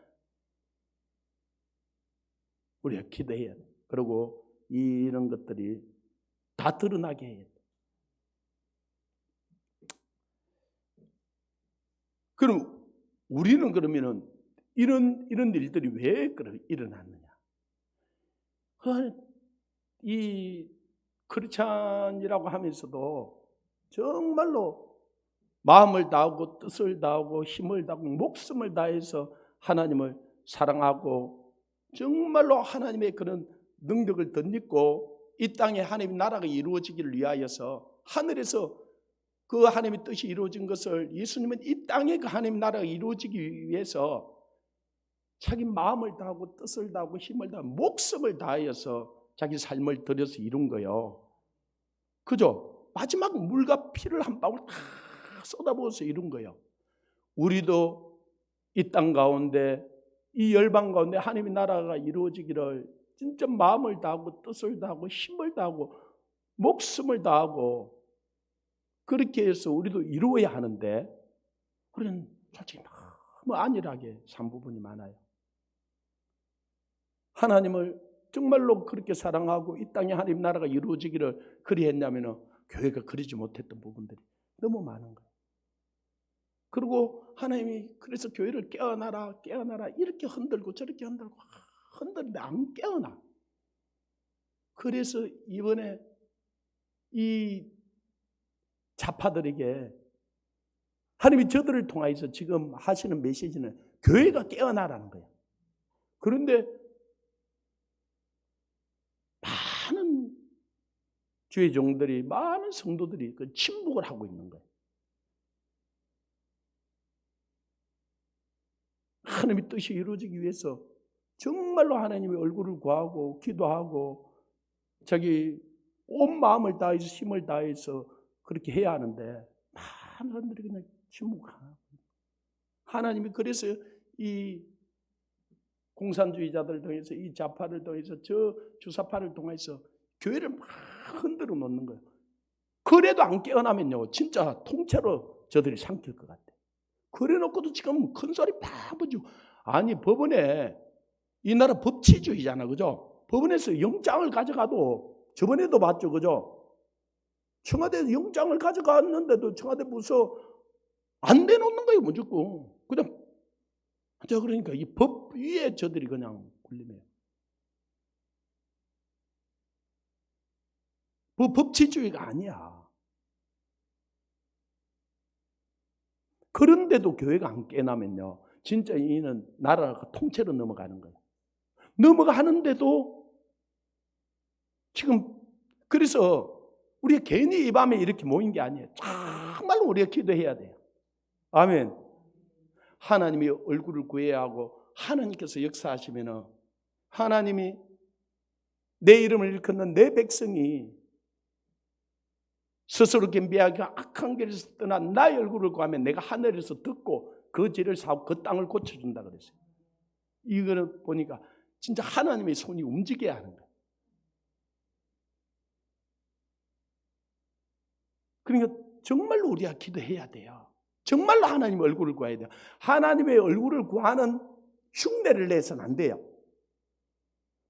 우리가 기대해야 돼. 그리고 이런 것들이 다 드러나게 해야 돼. 그럼 우리는 그러면은 이런 일들이 왜 일어났느냐? 이 크리스찬이라고 하면서도 정말로 마음을 다하고 뜻을 다하고 힘을 다하고 목숨을 다해서 하나님을 사랑하고 정말로 하나님의 그런 능력을 덧입고 이 땅에 하나님의 나라가 이루어지기를 위하여서 하늘에서 그 하나님의 뜻이 이루어진 것을 예수님은 이 땅에 그 하나님의 나라가 이루어지기 위해서 자기 마음을 다하고 뜻을 다하고 힘을 다하고 목숨을 다하여서 자기 삶을 들여서 이룬 거예요. 그죠? 마지막 물과 피를 한 방울 다 쏟아부어서 이룬 거예요. 우리도 이 땅 가운데 이 열방 가운데 하나님의 나라가 이루어지기를 진짜 마음을 다하고 뜻을 다하고 힘을 다하고 목숨을 다하고 그렇게 해서 우리도 이루어야 하는데 우리는 솔직히 너무 안일하게 산 부분이 많아요. 하나님을 정말로 그렇게 사랑하고 이 땅에 하나님 나라가 이루어지기를 그리했냐면 교회가 그리지 못했던 부분들이 너무 많은 거예요. 그리고 하나님이 그래서 교회를 깨어나라 깨어나라 이렇게 흔들고 저렇게 흔들고 흔들는데 안 깨어나. 그래서 이번에 이 좌파들에게 하나님이 저들을 통해서 지금 하시는 메시지는 교회가 깨어나라는 거예요. 그런데 많은 주의 종들이 많은 성도들이 그 침묵을 하고 있는 거예요. 하나님의 뜻이 이루어지기 위해서 정말로 하나님의 얼굴을 구하고 기도하고 자기 온 마음을 다해서 힘을 다해서 그렇게 해야 하는데 많은 사람들이 그냥 침묵하고 하나님이 그래서 이 공산주의자들을 통해서 이 좌파를 통해서 저 주사파를 통해서 교회를 막 흔들어 놓는 거예요. 그래도 안 깨어나면요 진짜 통째로 저들이 삼킬 것 같아요. 그래 놓고도 지금 큰 소리 팍 아니 법원에 이 나라 법치주의잖아 그죠? 법원에서 영장을 가져가도 저번에도 봤죠 그죠? 청와대에서 영장을 가져갔는데도 청와대 부서 안 내놓는 거예요 무조건. 그냥 그러니까 이 법 위에 저들이 그냥 굴리네요. 법치주의가 아니야. 그런데도 교회가 안 깨나면요 진짜 이는 나라가 통째로 넘어가는 거예요. 넘어가는데도 지금 그래서 우리가 괜히 이 밤에 이렇게 모인 게 아니에요. 정말로 우리가 기도해야 돼요. 아멘. 하나님의 얼굴을 구해야 하고 하나님께서 역사하시면 하나님이 내 이름을 일컫는 내 백성이 스스로 겸비하게 악한 길에서 떠난 나의 얼굴을 구하면 내가 하늘에서 듣고 그 죄를 사하고 그 땅을 고쳐준다 그랬어요. 이거를 보니까 진짜 하나님의 손이 움직여야 하는 거예요. 그러니까 정말로 우리가 기도해야 돼요. 정말로 하나님의 얼굴을 구해야 돼요. 하나님의 얼굴을 구하는 흉내를 내서는 안 돼요.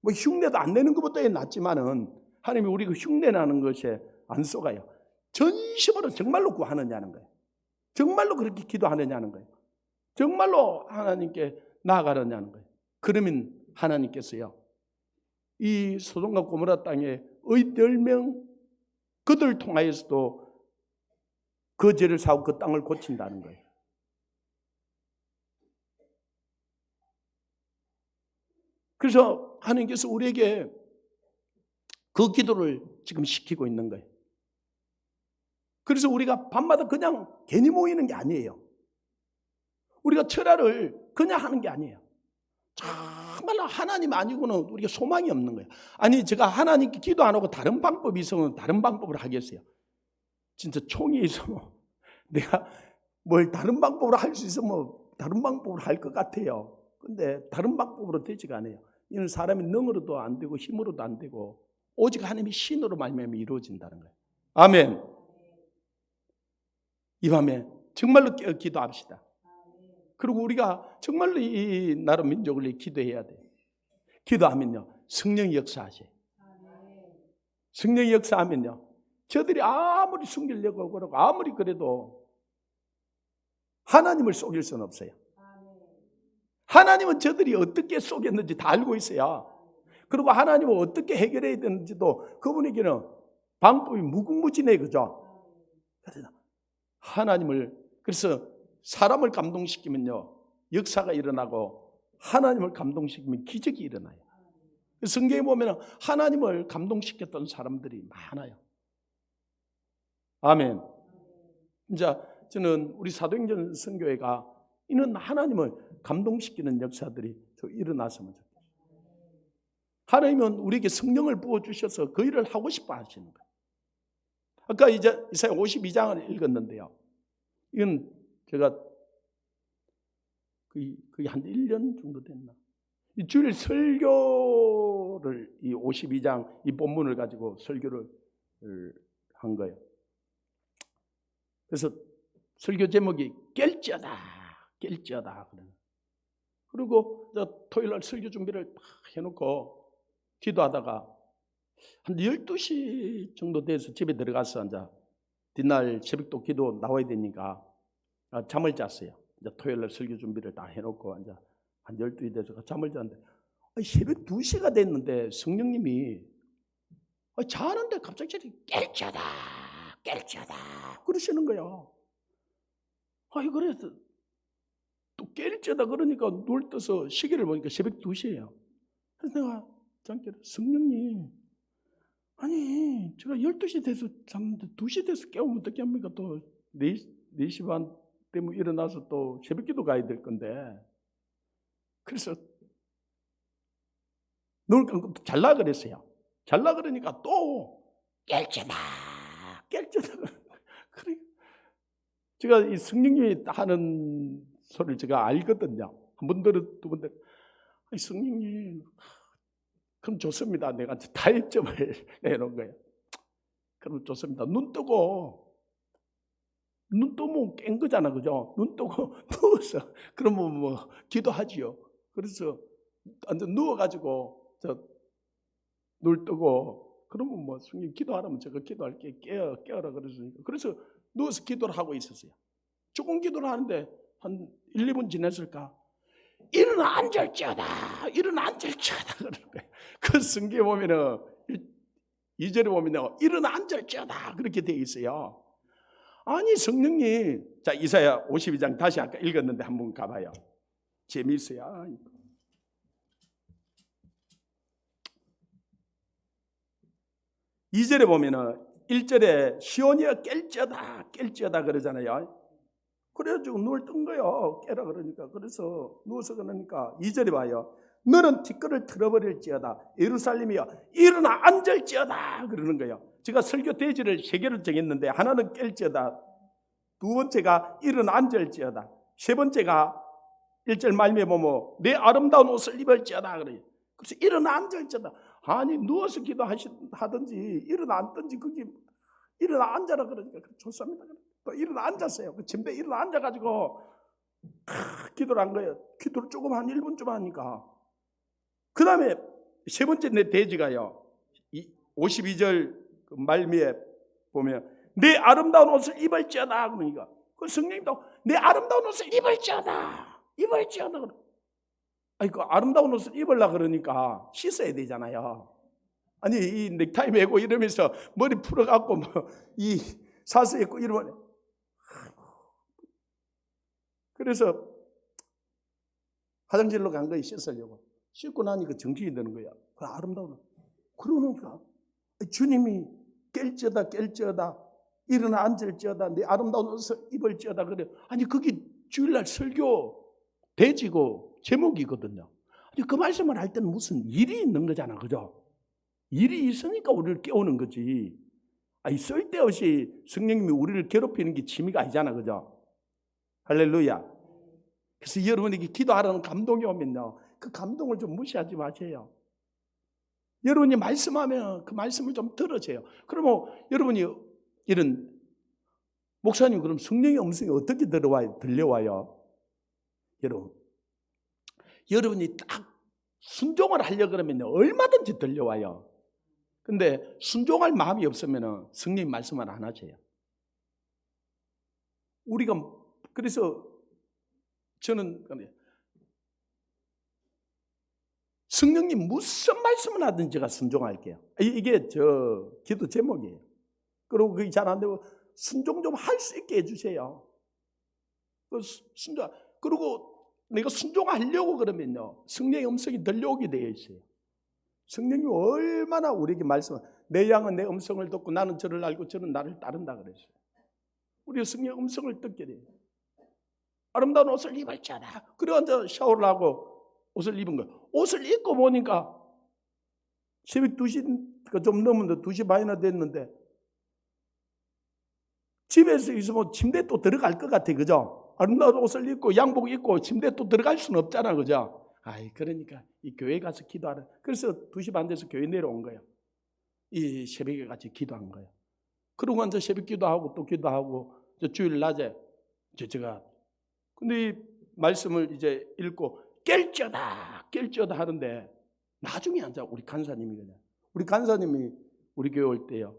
뭐 흉내도 안 내는 것보다 낫지만은 하나님이 우리가 흉내나는 것에 안 속아요. 전심으로 정말로 구하느냐는 거예요. 정말로 그렇게 기도하느냐는 거예요. 정말로 하나님께 나아가느냐는 거예요. 그러면 하나님께서요 이 소돔과 고모라 땅에 의 10명 그들 통하여서도 그 죄를 사고 그 땅을 고친다는 거예요. 그래서 하나님께서 우리에게 그 기도를 지금 시키고 있는 거예요. 그래서 우리가 밤마다 그냥 괜히 모이는 게 아니에요. 우리가 철야를 그냥 하는 게 아니에요. 정말로 하나님 아니고는 우리가 소망이 없는 거예요. 아니 제가 하나님께 기도 안 하고 다른 방법이 있으면 다른 방법을 하겠어요. 진짜 총이 있으면 내가 뭘 다른 방법으로 할 수 있으면 다른 방법으로 할 것 같아요. 근데 다른 방법으로 되지가 않아요. 이는 사람의 능으로도 안 되고 힘으로도 안 되고 오직 하나님의 신으로 말미암아 이루어진다는 거예요. 아멘. 이 밤에 정말로 깨어 기도합시다. 그리고 우리가 정말로 이 나라 민족을 위해 기도해야 돼요. 기도하면요 성령이 역사하셔요. 성령이 역사하면요 저들이 아무리 숨기려고 그러고 아무리 그래도 하나님을 속일 수는 없어요. 하나님은 저들이 어떻게 속였는지 다 알고 있어요. 그리고 하나님은 어떻게 해결해야 되는지도 그분에게는 방법이 무궁무진해, 그죠? 그래서 그래서 사람을 감동시키면요, 역사가 일어나고 하나님을 감동시키면 기적이 일어나요. 성경에 보면 하나님을 감동시켰던 사람들이 많아요. 아멘. 이제 저는 우리 사도행전 선교회가 이런 하나님을 감동시키는 역사들이 일어났으면 좋겠어요. 하나님은 우리에게 성령을 부어주셔서 그 일을 하고 싶어 하시는 거예요. 아까 이제 이사야 52장을 읽었는데요. 이건 제가 거의 한 1년 정도 됐나. 이 주일 설교를 이 52장 이 본문을 가지고 설교를 한 거예요. 그래서 설교 제목이 깰지어다, 깰지어다. 그리고 토요일 날 설교 준비를 다 해놓고 기도하다가 한 12시 정도 돼서 집에 들어가서 이제 뒷날 새벽도 기도 나와야 되니까 잠을 잤어요. 이제 토요일 날 설교 준비를 다 해놓고 이제 한 12시 돼서 잠을 잤는데 새벽 2시가 됐는데 성령님이 자는데 갑자기 깰지어다, 깰지어다 그러시는 거예요. 그래서 또 깰지어다 그러니까 눈을 떠서 시계를 보니까 새벽 2시예요. 그래서 내가 잠깐 성령님, 아니 제가 12시 돼서 잤는데 2시 돼서 깨우면 어떻게 합니까? 또 4시 반 때문에 일어나서 또 새벽기도 가야 될 건데. 그래서 눈을 감고 잘라 그랬어요. 잘라 그러니까 또 깰지어다, 깰지어다. 그래. 제가 이 성령님이 하는 소리를 제가 알거든요. 한 번 들어 두 번 들어. 성령님, 그럼 좋습니다. 내가 타협점을 내놓은 거예요. 그럼 좋습니다. 눈 뜨면 깬 거잖아, 그죠? 눈 뜨고 누워서 그러면 뭐 기도하지요. 그래서 완전 누워가지고 눈 뜨고 그러면 뭐 성령 기도하라면 제가 기도할게, 깨어라 그랬으니까. 그래서 누워서 기도를 하고 있었어요. 조금 기도를 하는데 한 1, 2분 지났을까? 일어나 앉을지어다, 일어나 앉을지어다 그러는 거예요. 그 성경에 보면은 2절에 보면요, 일어나 앉을지어다 그렇게 되어 있어요. 아니 성령님, 자 이사야 52장 다시 아까 읽었는데 한번 가봐요. 재미있어요. 2절에 보면은 1절에 시온이여 깰지어다, 깰지어다 그러잖아요. 그래가지고 눈을 뜬 거예요. 깨라 그러니까. 그래서 누워서 그러니까 2절에 봐요. 너는 티끌을 틀어버릴지어다, 예루살렘이여 일어나 앉을지어다 그러는 거예요. 제가 설교 대지를 3개를 정했는데 하나는 깰지어다, 두 번째가 일어나 앉을지어다, 세 번째가 1절 말미에 보면 내 아름다운 옷을 입을지어다 그래요. 그래서 일어나 앉을지어다. 아니 누워서 기도하든지 일어나 앉든지 그게 일어나 앉아라 그러니까 좋습니다. 또 일어나 앉았어요. 그 침대에 일어나 앉아가지고 기도를 한 거예요. 기도를 조금 한 1분 좀 하니까. 그 다음에 세 번째 내 대지가요, 52절 그 말미에 보면 내 아름다운 옷을 입을지어다 그러니까 그 성령님도 내 아름다운 옷을 입을지어다, 입을지어다. 아니 그 아름다운 옷을 입으려고 그러니까 씻어야 되잖아요. 아니 이 넥타이 메고 이러면서 머리 풀어갖고 뭐 이 사스 입고 이러면, 그래서 화장실로 간 거예요. 씻으려고. 씻고 나니까 정신이 드는 거야. 그 아름다운 옷. 그러니까 주님이 깰지어다, 깰지어다, 일어나 앉을지어다, 내 아름다운 옷을 입을지어다 그래. 아니 그게 주일날 설교 대지고 제목이거든요. 아니 그 말씀을 할 때는 무슨 일이 있는 거잖아, 그죠? 일이 있으니까 우리를 깨우는 거지. 아니 쓸데없이 성령님이 우리를 괴롭히는 게 취미가 아니잖아, 그죠? 할렐루야. 그래서 여러분에게 기도하라는 감동이 오면요, 그 감동을 좀 무시하지 마세요. 여러분이 말씀하면 그 말씀을 좀 들으세요. 그러면 여러분이 이런 목사님 그럼 성령의 음성이 어떻게 들려와요? 여러분이 딱 순종을 하려고 그러면 얼마든지 들려와요. 근데 순종할 마음이 없으면 성령님 말씀을 안 하세요. 우리가 그래서 저는 성령님 무슨 말씀을 하든지 제가 순종할게요. 이게 저 기도 제목이에요. 그리고 그게 잘 안 되고 순종 좀 할 수 있게 해주세요. 순종. 그리고 내가 순종하려고 그러면요, 성령의 음성이 들려오게 되어 있어요. 성령이 얼마나 우리에게 내 양은 내 음성을 듣고 나는 저를 알고 저는 나를 따른다 그랬어요. 우리가 성령의 음성을 듣게 돼요. 아름다운 옷을 입을지어다. 그래 앉아 샤워를 하고 옷을 입은 거예요. 옷을 입고 보니까 새벽 2시 좀 넘었는데 2시 반이나 됐는데 집에서 있으면 침대에 또 들어갈 것 같아, 그죠? 아름다운 옷을 입고 양복 입고 침대에 또 들어갈 수는 없잖아, 그죠? 그러니까 이 교회 가서 기도하라. 그래서 2시 반 돼서 교회 내려온 거예요. 이 새벽에 같이 기도한 거예요. 그러고 앉아 새벽 기도하고 또 기도하고 주일 낮에 제가 근데 이 말씀을 이제 읽고 깰쩌다 하는데 나중에 앉아 우리 간사님이 우리 교회 올 때요.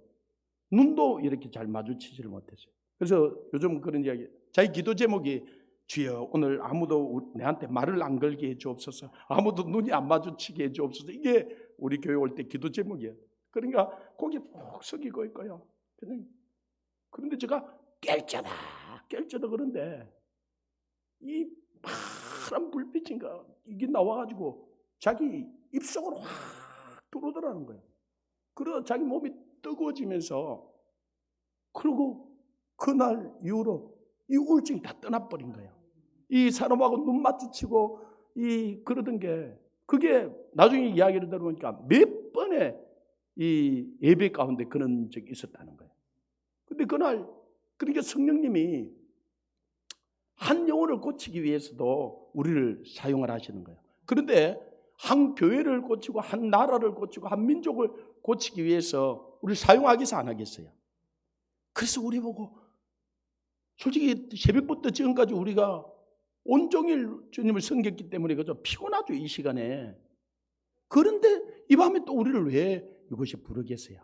눈도 이렇게 잘 마주치지를 못했어요. 그래서 요즘 그런 이야기, 자기 기도 제목이 주여 오늘 아무도 내한테 말을 안 걸게 해주옵소서, 아무도 눈이 안 마주치게 해주옵소서. 이게 우리 교회 올 때 기도 제목이에요. 그러니까 고개 푹 숙이고 있고요. 그런데 제가 깰쩌다 그런데 이 파란 불빛인가 이게 나와가지고 자기 입속으로 확 들어오더라는 거예요. 그러다 자기 몸이 뜨거워지면서 그리고 그날 이후로 이 우울증이 다 떠나버린 거예요. 이 사람하고 눈 마주치고 그러던 게 그게 나중에 이야기를 들어보니까 몇 번의 이 예배 가운데 그런 적이 있었다는 거예요. 근데 그날 그러니까 성령님이 한 영혼을 고치기 위해서도 우리를 사용을 하시는 거예요. 그런데 한 교회를 고치고 한 나라를 고치고 한 민족을 고치기 위해서 우리를 사용하겠어 안 하겠어요? 그래서 우리 보고 솔직히 새벽부터 지금까지 우리가 온종일 주님을 섬겼기 때문에 그저 피곤하죠, 이 시간에. 그런데 이 밤에 또 우리를 왜 이것이 부르겠어요?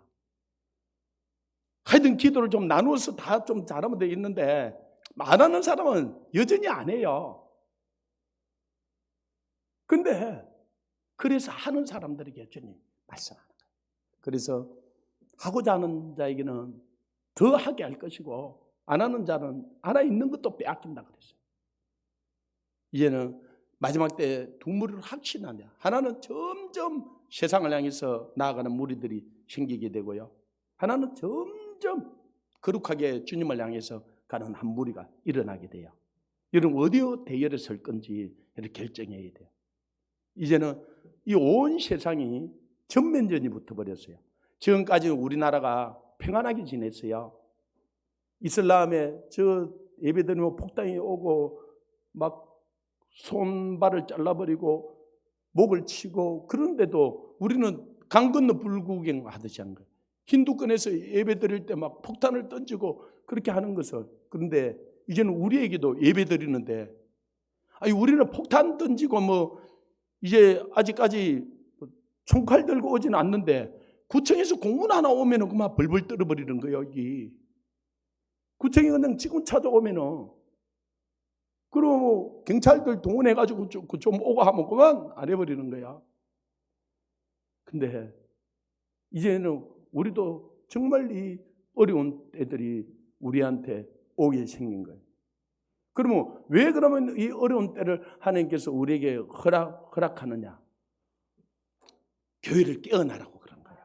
하여튼 기도를 좀 나누어서 다 좀 잘하면 되겠는데 안 하는 사람은 여전히 안 해요. 근데 그래서 하는 사람들에게 주님 말씀하는 거예요. 그래서 하고자 하는 자에게는 더 하게 할 것이고 안 하는 자는 하나 있는 것도 빼앗긴다 그랬어요. 이제는 마지막 때 두 무리를 확신하냐. 하나는 점점 세상을 향해서 나아가는 무리들이 생기게 되고요. 하나는 점점 거룩하게 주님을 향해서 가는 한 무리가 일어나게 돼요. 여러분 어디에 대열에 설 건지 결정해야 돼요. 이제는 이 온 세상이 전면전이 붙어버렸어요. 지금까지 우리나라가 평안하게 지냈어요. 이슬람에 저 예배드리면 폭탄이 오고 막 손발을 잘라버리고 목을 치고 그런데도 우리는 강 건너 불구경 하듯이 한 거예요. 힌두권에서 예배드릴 때 막 폭탄을 던지고 그렇게 하는 것을. 그런데 이제는 우리에게도 예배드리는데 우리는 폭탄 던지고 뭐 이제 아직까지 총칼 들고 오지는 않는데 구청에서 공문 하나 오면은 그만 벌벌 떨어버리는 거예요. 여기 구청이 그냥 지금 찾아오면은 그럼 뭐 경찰들 동원해가지고 좀 오고 하면 그만 안 해버리는 거야. 근데 이제는 우리도 정말 이 어려운 때들이 우리한테 오게 생긴 거예요. 그러면 왜 그러면 이 어려운 때를 하나님께서 우리에게 허락하느냐? 교회를 깨어나라고 그런 거예요.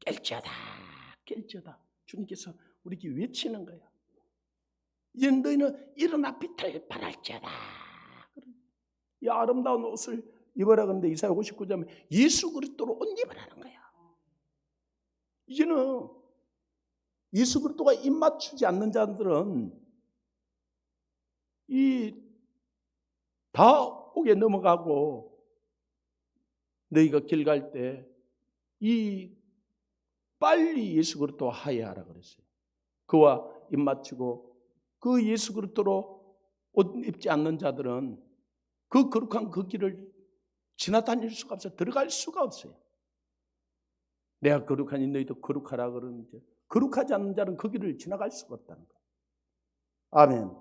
깰지어다. 주님께서 우리에게 외치는 거예요. 이제 너희는 일어나 빛을 발할지어다. 이 아름다운 옷을 입어라. 그런데 이사야 59장에 예수 그리스도로 옷 입으라는 거야. 이제는 예수 그리스도가 입맞추지 않는 자들은 이 다옥에 넘어가고 너희가 길 갈 때 이 빨리 예수 그리스도 하야하라 그랬어요. 그와 입맞추고 그 예수 그리스도로 옷 입지 않는 자들은 그 거룩한 그 길을 지나다닐 수가 없어요. 들어갈 수가 없어요. 내가 거룩하니 너희도 거룩하라 그러는데 거룩하지 않는 자는 그 길을 지나갈 수가 없다는 거예요. 아멘.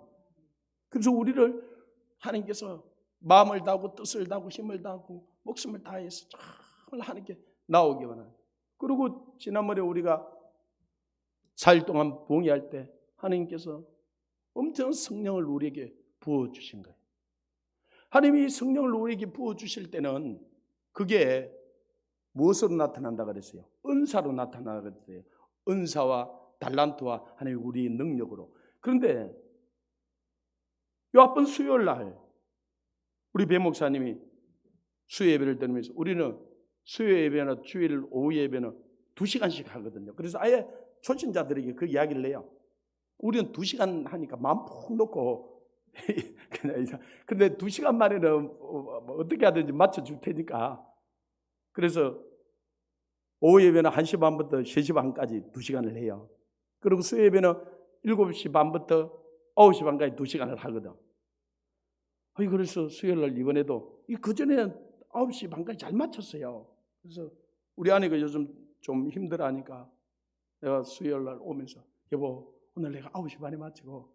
그래서 우리를 하나님께서 마음을 다하고 뜻을 다하고 힘을 다하고 목숨을 다해서 정말 하나님께 나오기 원합니다. 그리고 지난번에 우리가 4일 동안 봉의할 때 하나님께서 엄청난 성령을 우리에게 부어주신 거예요. 하나님이 성령을 우리에게 부어주실 때는 그게 무엇으로 나타난다 그랬어요? 은사로 나타나다 그랬어요. 은사와 달란트와 하나님의 우리의 능력으로. 그런데 요 앞번 수요일 날 우리 배 목사님이 수요 예배를 드리면서 우리는 수요 예배나 주일 오후 예배는 2시간씩 하거든요. 그래서 아예 초신자들에게 그 이야기를 해요. 우리는 2시간 하니까 마음 푹 놓고 그냥 근데 2시간 만에는 어떻게 하든지 맞춰줄 테니까. 그래서 오후 예배는 1시 반부터 3시 반까지 2시간을 해요. 그리고 수요 예배는 7시 반부터 9시 반까지 2시간을 하거든. 그래서 수요일 날 이번에도 그전에는 9시 반까지 잘 맞췄어요. 그래서 우리 아내가 요즘 좀 힘들어하니까 내가 수요일 날 오면서 여보 오늘 내가 9시 반에 마치고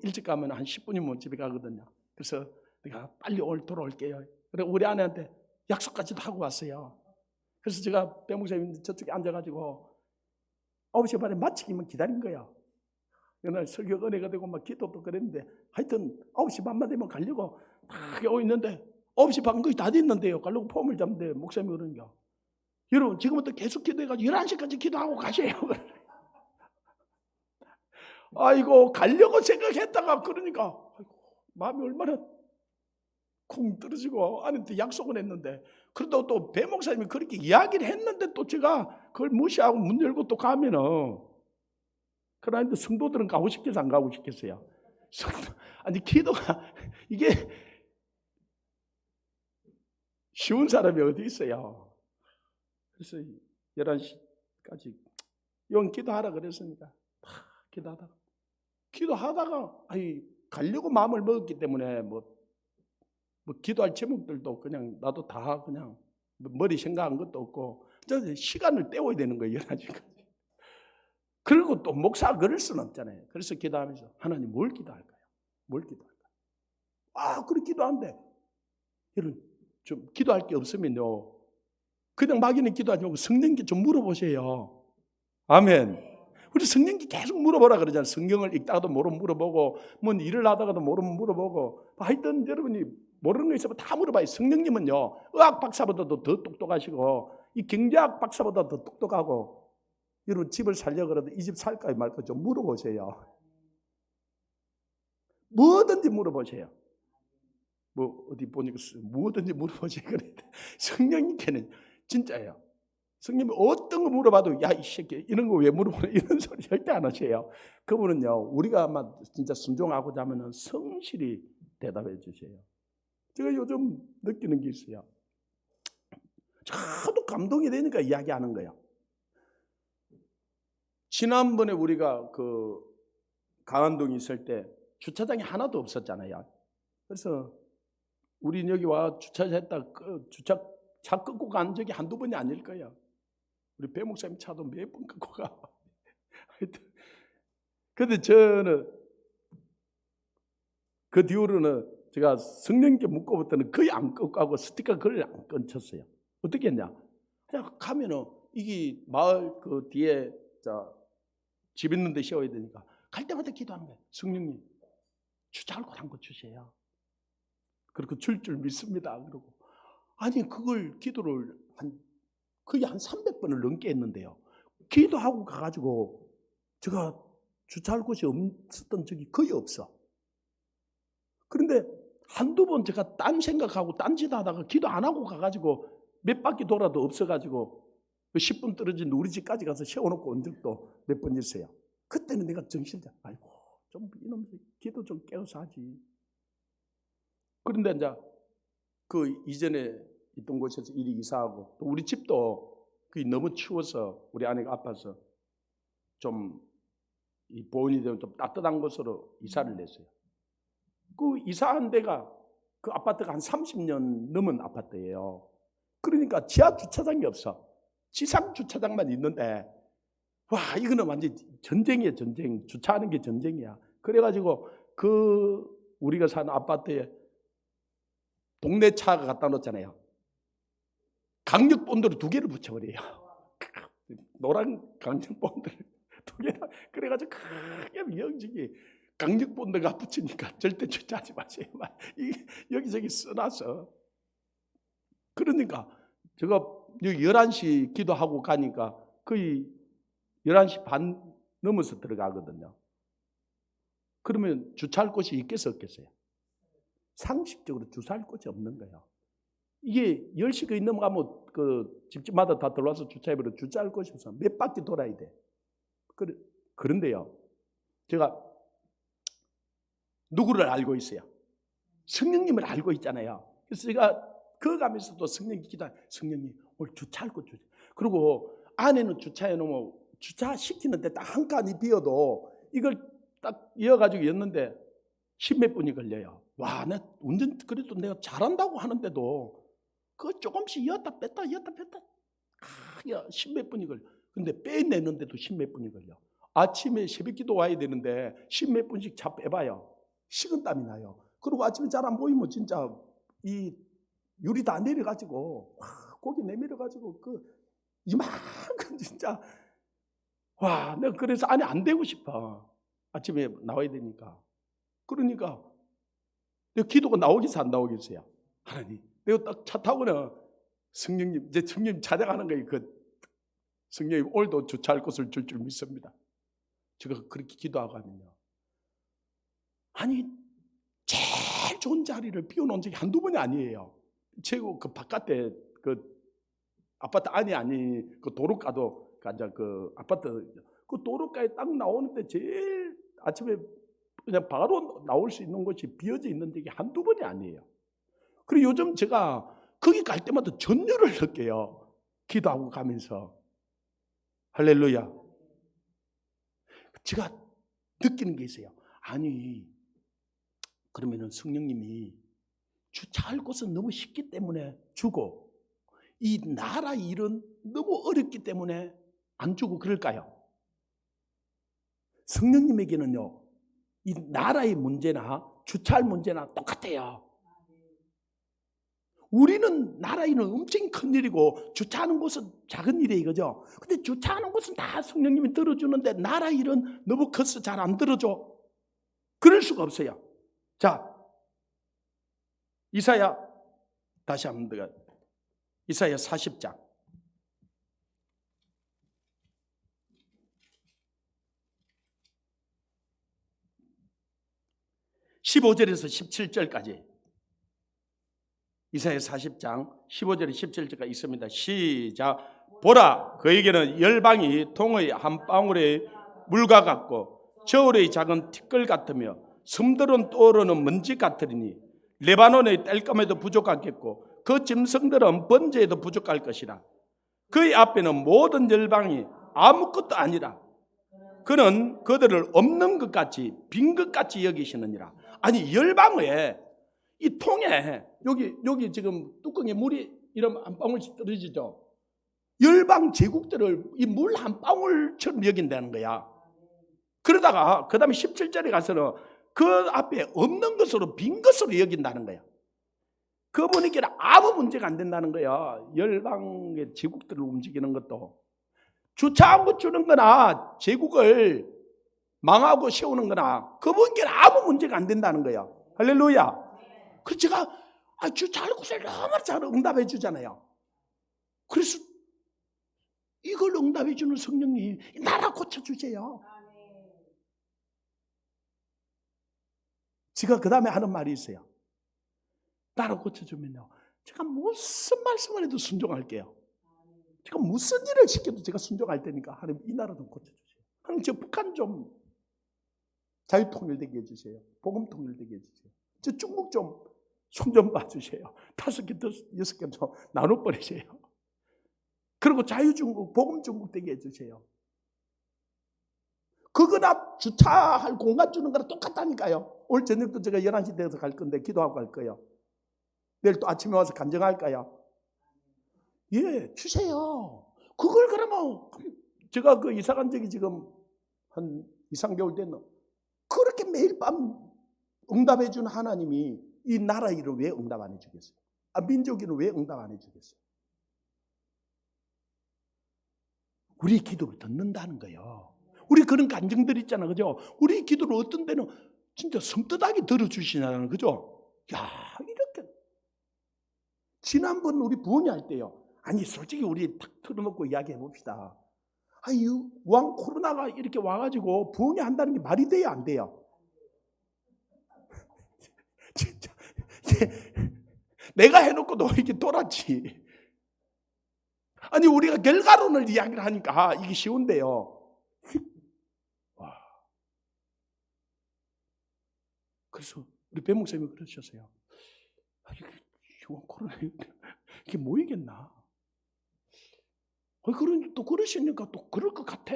일찍 가면 한 10분이면 집에 가거든요. 그래서 내가 빨리 돌아올게요. 그래 우리 아내한테 약속까지도 하고 왔어요. 그래서 제가 배 목사님 저쪽에 앉아가지고 9시 반에 마치기만 기다린 거야. 그날 설교 은혜가 되고 막 기도도 그랬는데 하여튼 9시 반만 되면 가려고 딱 오고 있는데 9시 반 거의 다 됐는데요. 가려고 폼을 잡는데 목사님이 그러는 거야. 여러분 지금부터 계속 기도해가지고 11시까지 기도하고 가세요. 아이고 가려고 생각했다가 그러니까 마음이 얼마나 쿵 떨어지고 아내한테 약속을 했는데 그러다가 또 배 목사님이 그렇게 이야기를 했는데 또 제가 그걸 무시하고 문 열고 또 가면은 그런데 성도들은 가고 싶겠어 안 가고 싶겠어요? 아니 기도가 이게 쉬운 사람이 어디 있어요? 그래서 11시까지 용 기도하라 그랬으니까 기도하다가 가려고 마음을 먹었기 때문에 뭐 기도할 제목들도 그냥 나도 다 그냥 머리 생각한 것도 없고 시간을 때워야 되는 거예요. 11시까지. 그리고 또 목사가 그럴 수는 없잖아요. 그래서 기도하면서 하나님 뭘 기도할까요? 뭘 기도할까요? 그렇게 기도하는데 여러분 좀 기도할 게 없으면요 그냥 막연히 기도하지 말고 성령께 좀 물어보세요. 아멘. 우리 성령께 계속 물어보라 그러잖아요. 성경을 읽다가도 모르면 물어보고 뭐 일을 하다가도 모르면 물어보고 하여튼 여러분이 모르는 거 있으면 다 물어봐요. 성령님은요 의학 박사보다도 더 똑똑하시고 이 경제학 박사보다 더 똑똑하고 여러분 집을 살려고 그러도 이 집 살까 말까 좀 물어보세요. 뭐든지 물어보세요. 뭐 어디 보니까 뭐든지 물어보세요. 그런데 성령님께는 진짜예요. 성령님이 어떤 거 물어봐도 야 이 새끼 이런 거 왜 물어보냐 이런 소리 절대 안 하세요. 그분은요 우리가 아마 진짜 순종하고자 하면 성실히 대답해 주세요. 제가 요즘 느끼는 게 있어요. 저도 감동이 되니까 이야기하는 거예요. 지난번에 우리가 그 강안동에 있을 때 주차장이 하나도 없었잖아요. 그래서 우리 여기 와 주차했다 차 끊고 간 적이 한두 번이 아닐 거예요. 우리 배 목사님 차도 몇 번 끊고 가. 근데 저는 그 뒤로는 제가 성령님께 묻고부터는 거의 안 끊고 가고 스티커 그걸 안 끊쳤어요. 어떻게 했냐? 그냥 가면은 이게 마을 그 뒤에 집 있는 데 세워야 되니까 갈 때마다 기도하는 거예요. 성령님 주차할 곳 한 곳 주세요. 그리고 줄 믿습니다. 그러고 아니 그걸 기도를 거의 한 300번을 넘게 했는데요. 기도하고 가가지고 제가 주차할 곳이 없었던 적이 거의 없어. 그런데 한두 번 제가 딴 생각하고 딴짓 하다가 기도 안 하고 가가지고 몇 바퀴 돌아도 없어가지고 10분 떨어진 우리 집까지 가서 세워놓고 온 적도 몇 번 있어요. 그때는 내가 정신자 아이고 좀 이놈 기도 좀 깨워서 하지. 그런데 이제 그 이전에 있던 곳에서 이리 이사하고 또 우리 집도 너무 추워서 우리 아내가 아파서 좀 이 보온이 되면 좀 따뜻한 곳으로 이사를 냈어요. 그 이사한 데가 그 아파트가 한 30년 넘은 아파트예요. 그러니까 지하 주차장이 없어. 지상 주차장만 있는데 와 이거는 완전 전쟁이에요. 전쟁. 주차하는 게 전쟁이야. 그래가지고 그 우리가 사는 아파트에 동네 차가 갖다 놓잖아요. 강력 본드를 2개를 붙여버려요. 노란 강력 본드를 2개나 그래가지고 크게 명직이 강력 본드가 붙이니까 절대 주차하지 마세요. 여기저기 써놔서. 그러니까 제가 11시 기도하고 가니까 거의 11시 반 넘어서 들어가거든요. 그러면 주차할 곳이 있겠어 없겠어요? 상식적으로 주차할 곳이 없는 거예요. 이게 10시 거의 넘어가면 그 집집마다 다 들어와서 주차해버려. 주차할 곳이 없어. 몇 바퀴 돌아야 돼. 그런데요, 제가 누구를 알고 있어요? 성령님을 알고 있잖아요. 그래서 제가 그 가면서도 성령님 기도, 성령님 오늘 주차할 곳 주세요. 그리고 안에는 주차해 놓으면 주차시키는데 딱 한 칸이 비어도 이걸 딱 이어가지고 였는데 10몇 분이 걸려요. 와, 나 운전 그래도 내가 잘한다고 하는데도 그거 조금씩 이었다 뺐다 10몇 분이 걸려. 근데 빼내는데도 10몇 분이 걸려. 아침에 새벽기도 와야 되는데 10몇 분씩 차 빼봐요. 식은땀이 나요. 그리고 아침에 잘 안 보이면 진짜 이 유리 다 내려가지고 고기 내밀어가지고 이만큼 진짜 와, 내가 그래서 안에 안 대고 싶어. 아침에 나와야 되니까. 그러니까 내가 기도가 나오겠어 안 나오겠어요? 하나님, 내가 딱 차 타고는 성령님, 이제 성령님 찾아가는 거예요. 성령님 오늘도 주차할 곳을 줄 믿습니다. 제가 그렇게 기도하고 하면요, 아니 제일 좋은 자리를 비워놓은 적이 한두 번이 아니에요. 최고 그 바깥에 그 아파트 안이 아니 그 도로가도 그 아파트 그 도로가에 딱 나오는데 제일 아침에 그냥 바로 나올 수 있는 곳이 비어져 있는 적이 한두 번이 아니에요. 그리고 요즘 제가 거기 갈 때마다 전율을 느껴요. 기도하고 가면서. 할렐루야. 제가 느끼는 게 있어요. 아니, 그러면은 성령님이 주차할 곳은 너무 쉽기 때문에 주고 이 나라 일은 너무 어렵기 때문에 안 주고 그럴까요? 성령님에게는요, 이 나라의 문제나 주차할 문제나 똑같아요. 우리는 나라 일은 엄청 큰 일이고 주차하는 곳은 작은 일이에요, 이거죠? 근데 주차하는 곳은 다 성령님이 들어주는데 나라 일은 너무 커서 잘 안 들어줘. 그럴 수가 없어요. 자, 이사야 다시 한번 들어가. 이사야 40장 15절에서 17절까지 이사야 40장 15절에 17절까지 있습니다. 시작. 보라, 그에게는 열방이 통의 한 방울의 물과 같고 저울의 작은 티끌 같으며 섬들은 떠오르는 먼지 같으리니 레바논의 땔감에도 부족하겠고 그 짐승들은 번제에도 부족할 것이라. 그의 앞에는 모든 열방이 아무것도 아니라 그는 그들을 없는 것 같이 빈 것 같이 여기시느니라. 아니, 열방에 이 통에 여기 지금 뚜껑에 물이 이런 한 방울씩 떨어지죠. 열방 제국들을 이 물 한 방울처럼 여긴다는 거야. 그러다가 그 다음에 17절에 가서는 그 앞에 없는 것으로 빈 것으로 여긴다는 거야. 그분에게는 아무 문제가 안 된다는 거야. 열방의 제국들을 움직이는 것도. 주차한 것 주는 거나 제국을 망하고 세우는 거나 그분께는 아무 문제가 안 된다는 거야. 할렐루야. 그래서 제가 주차할 곳을 너무 잘 응답해 주잖아요. 그래서 이걸 응답해 주는 성령님, 나라 고쳐주세요. 제가 그 다음에 하는 말이 있어요. 나라 고쳐주면요, 제가 무슨 말씀을 해도 순종할게요. 제가 무슨 일을 시켜도 제가 순종할 테니까 하나님 이 나라 좀 고쳐주세요. 하나님 저 북한 좀 자유통일되게 해주세요. 복음 통일되게 해주세요. 저 중국 좀 손 좀 봐주세요. 5개, 6개 좀 나눠버리세요. 그리고 자유중국, 복음중국 되게 해주세요. 그거나 주차할 공간 주는 거랑 똑같다니까요. 오늘 저녁도 제가 11시 되어서 갈 건데 기도하고 갈 거예요. 내일 또 아침에 와서 간증할까요? 예, 주세요. 그걸 그러면 제가 그 이사 간 적이 지금 한 2, 3개월 됐나? 그렇게 매일 밤 응답해 준 하나님이 이 나라 일을 왜 응답 안 해주겠어요? 민족 일을 왜 응답 안 해주겠어요? 우리 기도를 듣는다는 거예요. 우리 그런 감정들 있잖아, 그죠? 우리 기도를 어떤 데는 진짜 섬뜩하게 들어주시냐는, 그죠? 야, 이렇게. 지난번 우리 부흥회 때요. 아니, 솔직히 우리 탁 틀어놓고 이야기해 봅시다. 아니, 왕 코로나가 이렇게 와가지고 부흥회 한다는 게 말이 돼요, 안 돼요? 진짜. 내가 해놓고도 이렇게 돌았지. 아니, 우리가 결과론을 이야기를 하니까 이게 쉬운데요. 와. 그래서 우리 배 목사님이 그러셨어요. 이게 코로나 이게 뭐이겠나? 또 그러시니까 또 그럴 것 같아.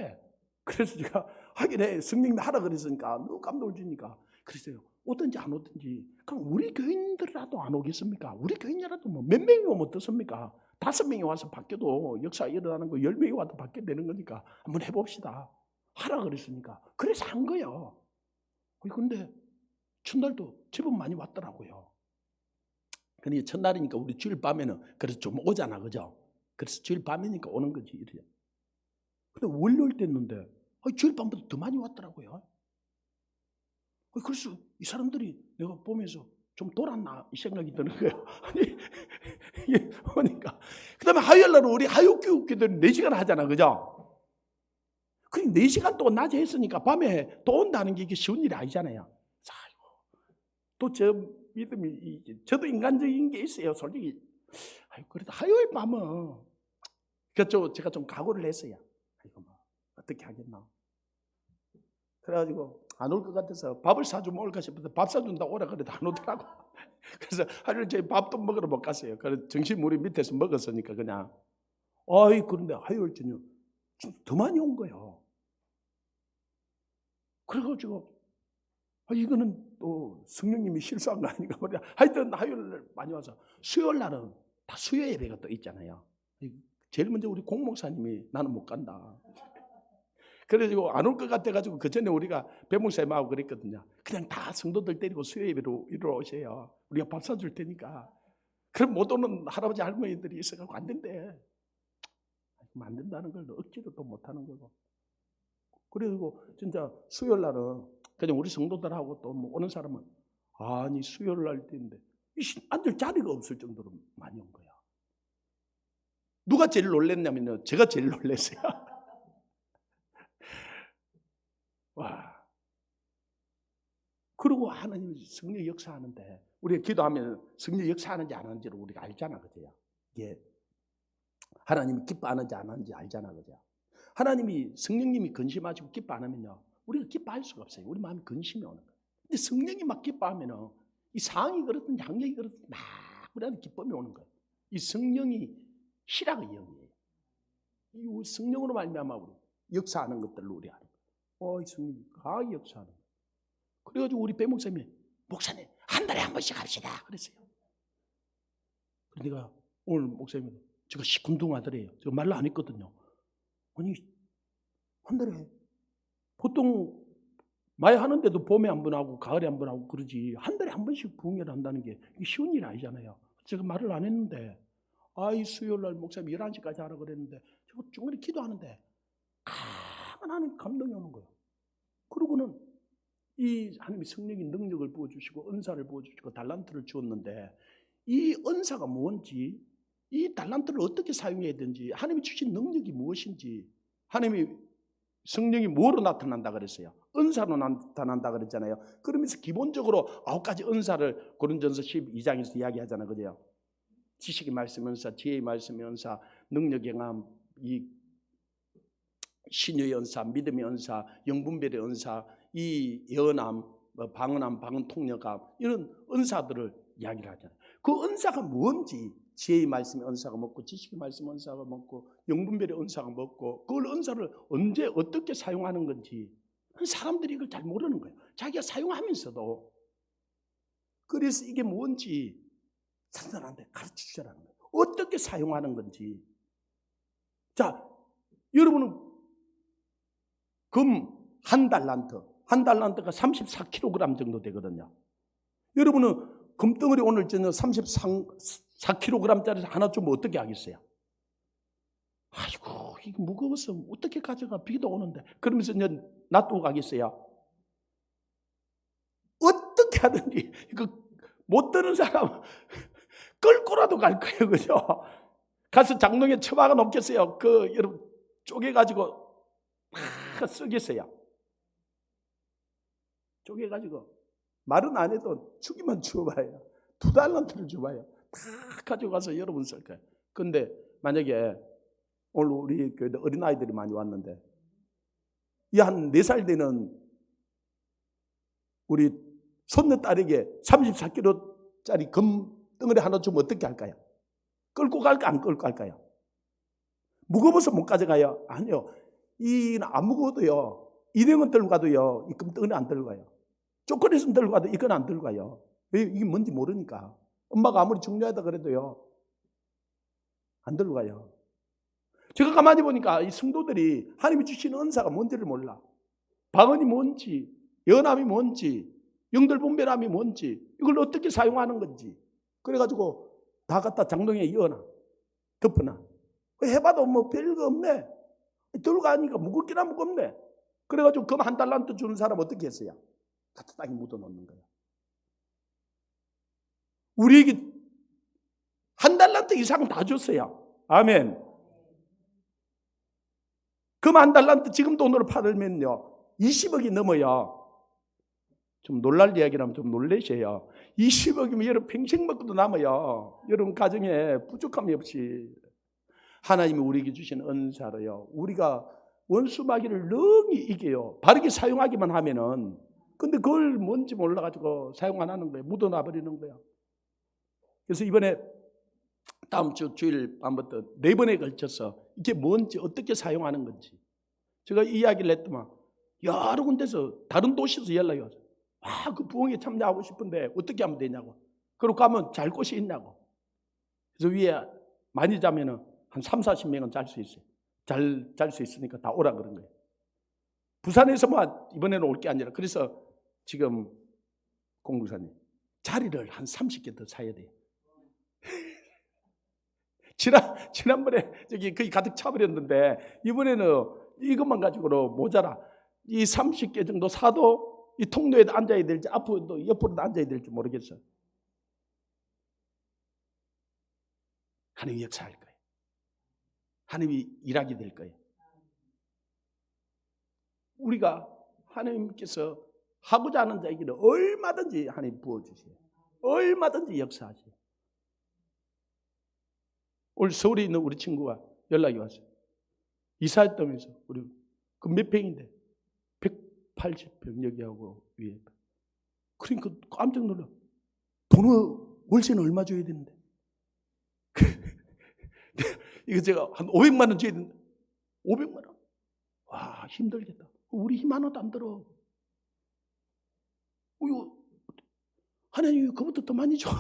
그래서 제가 하긴 해. 성령님 하라 그랬으니까 너무 감동을 주니까 그랬어요. 오든지 안 오든지 그럼 우리 교인들이라도 안 오겠습니까? 우리 교인이라도 뭐 몇 명이 오면 어떻습니까? 5명이 와서 바뀌어도 역사 일어나는 거 10명이 와도 바뀌게 되는 거니까 한번 해봅시다. 하라 그랬으니까. 그래서 한 거예요. 근데 첫날도 제법 많이 왔더라고요. 그러니까 첫날이니까 우리 주일 밤에는 그래서 좀 오잖아, 그죠? 그래서 주일 밤이니까 오는 거지. 이래요. 근데 월요일 됐는데 주일 밤보다 더 많이 왔더라고요. 그래서 이 사람들이 내가 보면서 좀 돌았나 이 생각이 드는 거예요. 아니, 이게 보니까 그 다음에 화요일 날은 우리 하육교육기들은 4시간 하잖아, 그죠? 그럼 4시간 동안 낮에 했으니까 밤에 또 온다는 게 이게 쉬운 일이 아니잖아요. 또 저 믿음이, 저도 인간적인 게 있어요, 솔직히. 그래도 화요일 밤은 제가 좀 각오를 했어요. 뭐 어떻게 하겠나. 그래가지고 안 올 것 같아서 밥을 사주면 올까 싶어서 밥 사준다고 오라 그래도 안 오더라고. 그래서 하루를 저희 밥도 먹으러 못 갔어요. 그래서 점심 우리 밑에서 먹었으니까 그냥. 그런데 화요일 저녁 더 많이 온 거예요. 그래가지고 이거는 또 성령님이 실수한 거 아닌가 말이야. 하여튼 화요일 많이 와서 수요일 날은 다 수요 예배가 또 있잖아요. 제일 먼저 우리 공목사님이 나는 못 간다. 그래가지고 안 올 것 같아가지고 그 전에 우리가 배목사님하고 그랬거든요. 그냥 다 성도들 데리고 수요 예배로 이리로 오세요. 우리가 밥 사줄 테니까. 그럼 못 오는 할아버지 할머니들이 있어가지고 안 된대. 안 된다는 걸 억지로 또 못 하는 거고. 그리고 진짜 수요일 날은 그냥 우리 성도들하고 또 뭐 오는 사람은 아니 수요일 날 때인데 앉을 자리가 없을 정도로 많이 온 거야. 누가 제일 놀랬냐면요. 제가 제일 놀랐어요. 와. 그리고 하나님이 성령 역사하는데 우리가 기도하면 성령 역사하는지 안 하는지를 우리가 알잖아, 그죠? 이게 하나님이 기뻐하는지 안 하는지 알잖아, 그죠? 하나님이 성령님이 근심하시고 기뻐 안 하면요, 우리가 기뻐할 수가 없어요. 우리 마음이 근심이 오는 거예요. 근데 성령이 막 기뻐하면은 이 상황이 그렇든 양력이 그렇든 막 우리한테 기쁨이 오는 거예요. 이 성령이 실학의 영이에요. 이 성령으로 말미암아 우리 역사하는 것들을 우리 아는 거예요. 이 성령이 강하게 역사하는 거예요. 그래가지고 우리 배 목사님이 목사님 한 달에 한 번씩 합시다 그랬어요. 그러니까 오늘 목사님이 제가 시큰둥하더래요. 제가 말로 안 했거든요. 아니 한 달에 보통 많이 하는데도 봄에 한 번 하고 가을에 한 번 하고 그러지 한 달에 한 번씩 부흥회를 한다는 게 쉬운 일이 아니잖아요. 제가 말을 안 했는데 이 수요일 날 목사님 11시까지 하라 그랬는데 제가 중간에 기도하는데 강한 하나님 감동이 오는 거예요. 그러고는 이 하나님이 성령의 능력을 부어주시고 은사를 부어주시고 달란트를 주었는데 이 은사가 뭔지 이 달란트를 어떻게 사용해야 되는지 하나님이 주신 능력이 무엇인지 하나님이 성령이 뭐로 나타난다 그랬어요? 은사로 나타난다 그랬잖아요. 그러면서 기본적으로 9가지 은사를 고린도전서 12장에서 이야기하잖아요. 그죠? 지식의 말씀 은사, 지혜의 말씀 은사, 능력의 영함, 이 신유의 은사, 믿음의 은사, 영분별의 은사, 이 예언함, 방언함, 방언 통역함 이런 은사들을 이야기를 하잖아요. 그 은사가 뭔지 지혜의 말씀의 은사가 먹고 지식의 말씀의 은사가 먹고 영분별의 은사가 먹고 그걸 은사를 언제 어떻게 사용하는 건지 사람들이 이걸 잘 모르는 거예요. 자기가 사용하면서도. 그래서 이게 뭔지 사람들한테 가르쳐 주자라는 거예요. 어떻게 사용하는 건지. 자, 여러분은 금 한 달란트가 34kg 정도 되거든요. 여러분은 금덩어리 오늘 저녁 34kg짜리 하나 좀 어떻게 하겠어요? 아이고 이거 무거워서 어떻게 가져가, 비도 오는데. 그러면서 이제 놔두고 가겠어요? 어떻게 하든지 이거 못 드는 사람 끌고라도 갈 거예요, 그죠? 가서 장롱에 처박아 놓겠어요. 그 여러분 쪼개가지고 막 쓰겠어요. 쪼개가지고 말은 안 해도 주기만 주어봐요. 2달란트를 줘봐요. 다 가져가서 여러분 쓸 거예요. 근데 만약에 오늘 우리 교회도 어린아이들이 많이 왔는데 이 한 4살 되는 우리 손녀딸에게 34kg짜리 금 덩어리 하나 주면 어떻게 할까요? 끌고 갈까 안 끌고 갈까요? 무거워서 못 가져가요? 아니요. 안 무거워도요. 일행은 들고 가도요. 이 금 덩어리 안 들고 가요. 초콜릿은 들고 가도 이건 안 들고 가요. 왜? 이게 뭔지 모르니까. 엄마가 아무리 중요하다 그래도요. 안 들고 가요. 제가 가만히 보니까 이 성도들이 하나님이 주신 은사가 뭔지를 몰라. 방언이 뭔지, 연함이 뭔지, 영들 분별함이 뭔지, 이걸 어떻게 사용하는 건지. 그래가지고 다 갖다 장롱에 이어놔. 덮어놔. 해봐도 뭐 별거 없네. 들고 가니까 무겁기나 무겁네. 그래가지고 금 1달란트 주는 사람 어떻게 했어요? 갖다 땅에 묻어놓는 거예요. 우리에게 1달란트 이상 다 줬어요. 아멘. 금 1달란트 지금 돈으로 팔면요 20억이 넘어요. 좀 놀랄 이야기라면 좀 놀라셔요. 20억이면 여러분 평생 먹고도 남아요. 여러분 가정에 부족함이 없이 하나님이 우리에게 주신 은사로요. 우리가 원수 마귀를 능히 이겨요. 바르게 사용하기만 하면은. 근데 그걸 뭔지 몰라가지고 사용 안 하는 거예요. 묻어놔 버리는 거예요. 그래서 이번에 다음 주 주일 밤부터 4번에 걸쳐서 이게 뭔지 어떻게 사용하는 건지 제가 이야기를 했더만 여러 군데서 다른 도시에서 연락이 와서 그 부흥에 참여하고 싶은데 어떻게 하면 되냐고. 그리고 가면 잘 곳이 있냐고. 그래서 위에 많이 자면은 한 30-40명은 잘 수 있어요. 잘 수 있으니까 다 오라 그런 거예요. 부산에서만 이번에는 올 게 아니라 그래서 지금 공부사님 자리를 한 30개 더 사야 돼요. 지난번에 저기 거의 가득 차버렸는데 이번에는 이것만 가지고는 모자라. 이 30개 정도 사도 이 통로에 앉아야 될지 앞으로 옆으로 앉아야 될지 모르겠어요. 하나님이 역사할 거예요. 하나님이 일하게 될 거예요. 우리가 하나님께서 하고자 하는 자에게는 얼마든지 하나님 부어주세요. 얼마든지 역사하세요. 오늘 서울에 있는 우리 친구가 연락이 왔어요. 이사했다면서 우리 그 몇 평인데 180평 여기하고 위에. 그러니까 깜짝 놀라. 돈을 월세는 얼마 줘야 되는데? 이거 제가 한 500만 원 줘야 되는데 500만 원. 와 힘들겠다. 우리 힘 하나도 안 들어. 하나님이 그것도 더 많이 줘.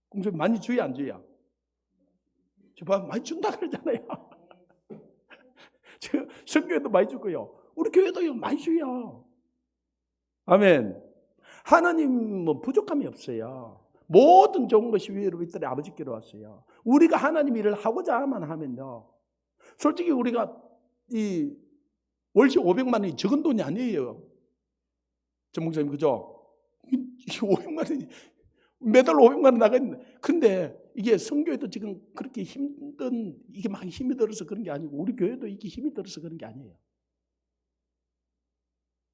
공주님 많이 줘야 안 줘야? 저 많이 준다 그러잖아요. 제가 성교회도 많이 주고요. 우리 교회도 많이 줘요. 아멘. 하나님은 부족함이 없어요. 모든 좋은 것이 위로 윗들에 아버지께로 왔어요. 우리가 하나님 일을 하고자만 하면요. 솔직히 우리가 이 월세 500만 원이 적은 돈이 아니에요. 전 목사님 그죠? 이 500만 원이 매달 500만 원 나가 있는데 근데 이게 성교회도 지금 그렇게 힘든 이게 막 힘이 들어서 그런 게 아니고 우리 교회도 이게 힘이 들어서 그런 게 아니에요.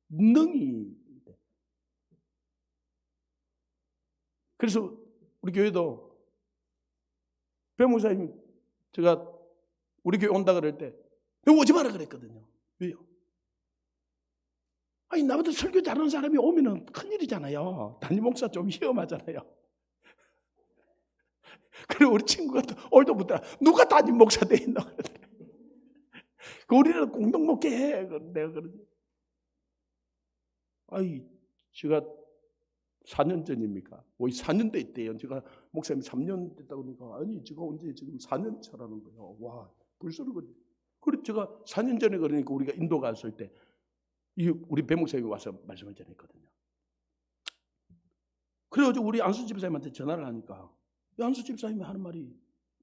능히. 그래서 우리 교회도 배 목사님 제가 우리 교회 온다 그럴 때 오지 마라 그랬거든요. 왜요? 아니 나보다 설교 잘하는 사람이 오면은 큰일이잖아요. 담임 목사 좀 위험하잖아요. 그리고 우리 친구가 또 오늘도 묻더라. 누가 담임 목사 돼 있나 그러더래. 우리는 공동 목회해. 내가 그러지. 아이 제가 4년 전입니까? 거의 4년 됐대요. 제가 목사님 3년 됐다고 그러니까 아니 제가 언제 지금 4년 차라는 거예요. 와 불쏘는 거지. 그래서 제가 4년 전에 그러니까 우리가 인도 갔을 때 우리 배 목사님이 와서 말씀을 전했거든요. 그래가지고 우리 안수 집사님한테 전화를 하니까 안수 집사님이 하는 말이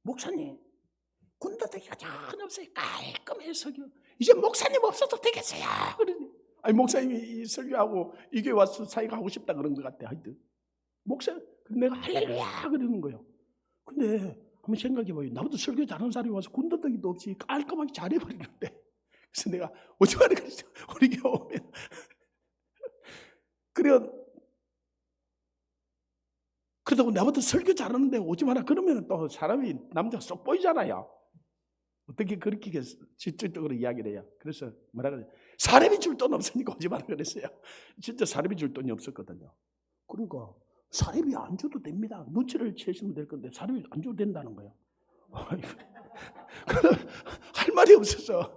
목사님 군더더기가 전혀 없어요. 깔끔해요. 설교. 이제 목사님 없어도 되겠어요. 그러니 아니 목사님이 이 설교하고 이 교회 와서 사역하고 싶다 그런 것 같아. 하여튼 목사 내가 할렐루야 그러는 거예요. 근데 한번 생각해봐요. 나보다 설교 잘하는 사람이 와서 군더더기도 없이 깔끔하게 잘해버리는데 그래서 내가 오지마라 그랬죠. 우리 교회 오면 그러다고 나보다 설교 잘하는데 오지 마라 그러면 또 사람이 남자가 쏙 보이잖아요. 어떻게 그렇게 질적으로 이야기를 해요. 그래서 뭐라 그래요? 사람이 줄 돈 없으니까 오지 마라 그랬어요. 진짜 사람이 줄 돈이 없었거든요. 그러니까 사람이 안 줘도 됩니다. 눈치를 채시면 될 건데 사람이 안 줘도 된다는 거예요. 할 말이 없어서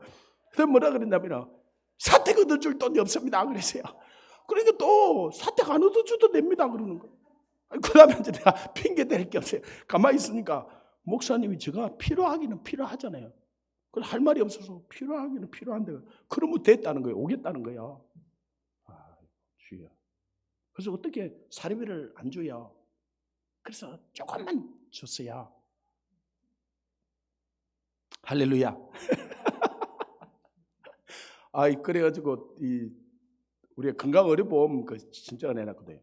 그래서 뭐라 그랬냐면 사택 얻어줄 돈이 없습니다 그랬어요. 그러니까 또 사택 안 얻어줘도 됩니다 그러는 거예요. 그 다음에 이제 내가 핑계 댈 게 없어요. 가만히 있으니까 목사님이 제가 필요하기는 필요하잖아요. 그걸 할 말이 없어서 필요하기는 필요한데 그러면 됐다는 거예요. 오겠다는 거예요. 아, 주여. 그래서 어떻게 사례비를 안 줘요? 그래서 조금만 줬어요. 할렐루야. 그래가지고 우리가 건강의료보험 신청을 해놨거든요.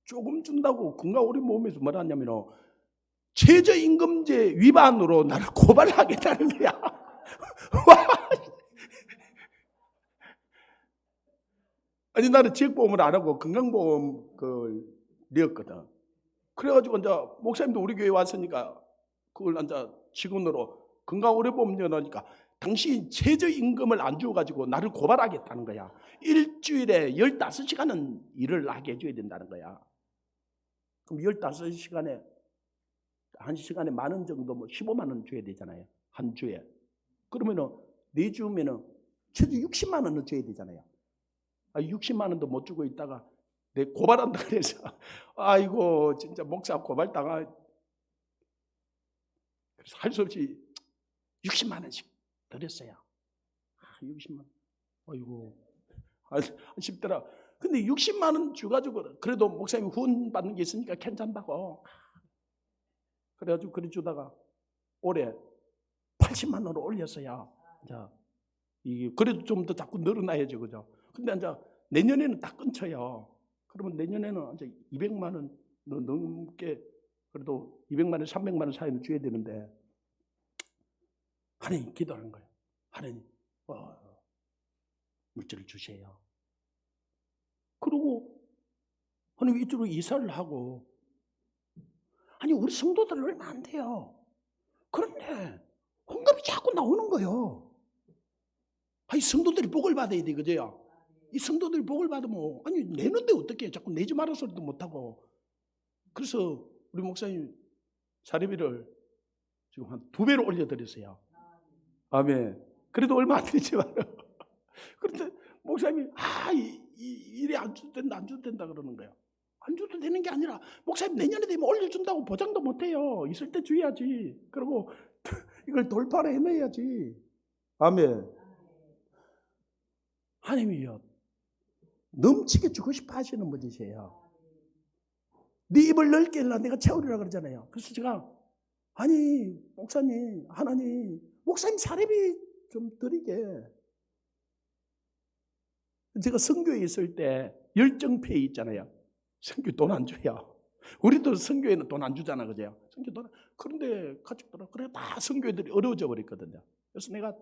조금 준다고 건강의료보험에서 뭐라 하냐면 최저임금제 위반으로 나를 고발하겠다는 거야. 아니 나는 지역보험을 안 하고 건강보험 냈거든. 그래가지고 이제 목사님도 우리 교회 왔으니까 그걸 이제 직원으로 건강의료보험 넣으니까 당신 최저임금을 안 주어가지고 나를 고발하겠다는 거야. 일주일에 15시간은 일을 하게 해줘야 된다는 거야. 그럼 15시간에 한 시간에 10,000원 정도 15만 원 줘야 되잖아요. 한 주에. 그러면은 4주면은 최소 60만 원은 줘야 되잖아요. 60만 원도 못 주고 있다가 내 고발한다 그래서 아이고 진짜 목사 고발 당할. 그래서 할 수 없이 60만 원씩 드렸어요. 60만 원. 아이고 싶더라. 근데 60만 원 주가지고 그래도 목사님이 후원 받는 게 있으니까 괜찮다고. 그래가지고 그래 주다가 올해 80만 원으로 올렸어요. 자, 그래도 좀 더 자꾸 늘어나야죠, 그죠? 근데 이제 내년에는 딱 끊쳐요. 그러면 내년에는 이제 200만 원 넘게 그래도 200만 원, 300만 원 사이는 줘야 되는데 하나님 기도하는 거예요. 하나님 물질을 주세요. 그리고 하나님 이쪽으로 이사를 하고 아니 우리 성도들 얼마 안 돼요. 그런데 헌금이 자꾸 나오는 거예요. 아니 성도들이 복을 받아야 돼 그죠? 이 성도들이 복을 받으면 아니 내는데 어떻게 자꾸 내지 마라 소리도 못하고. 그래서 우리 목사님 사례비를 지금 한 2배로 올려드렸어요. 아멘. 그래도 얼마 안 되지만 그런데 목사님이 일이 안 줘도 된다 안 줘도 된다 그러는 거예요. 안 줘도 되는 게 아니라 목사님 내년에 되면 올려준다고 보장도 못해요. 있을 때 줘야지. 그리고 이걸 돌파를 해내야지. 아멘. 하나님이요 넘치게 주고 싶어 하시는 분이세요. 네 입을 넓게 해라 내가 채우리라 그러잖아요. 그래서 제가 아니 목사님 하나님 목사님 사례비 좀 드리게. 제가 선교에 있을 때 열정페이 있잖아요. 선교 돈 안 줘요. 우리도 선교에는 돈 안 주잖아, 그죠? 선교 돈. 그런데 가족들은 그래 다 선교애들이 어려워져 버렸거든요. 그래서 내가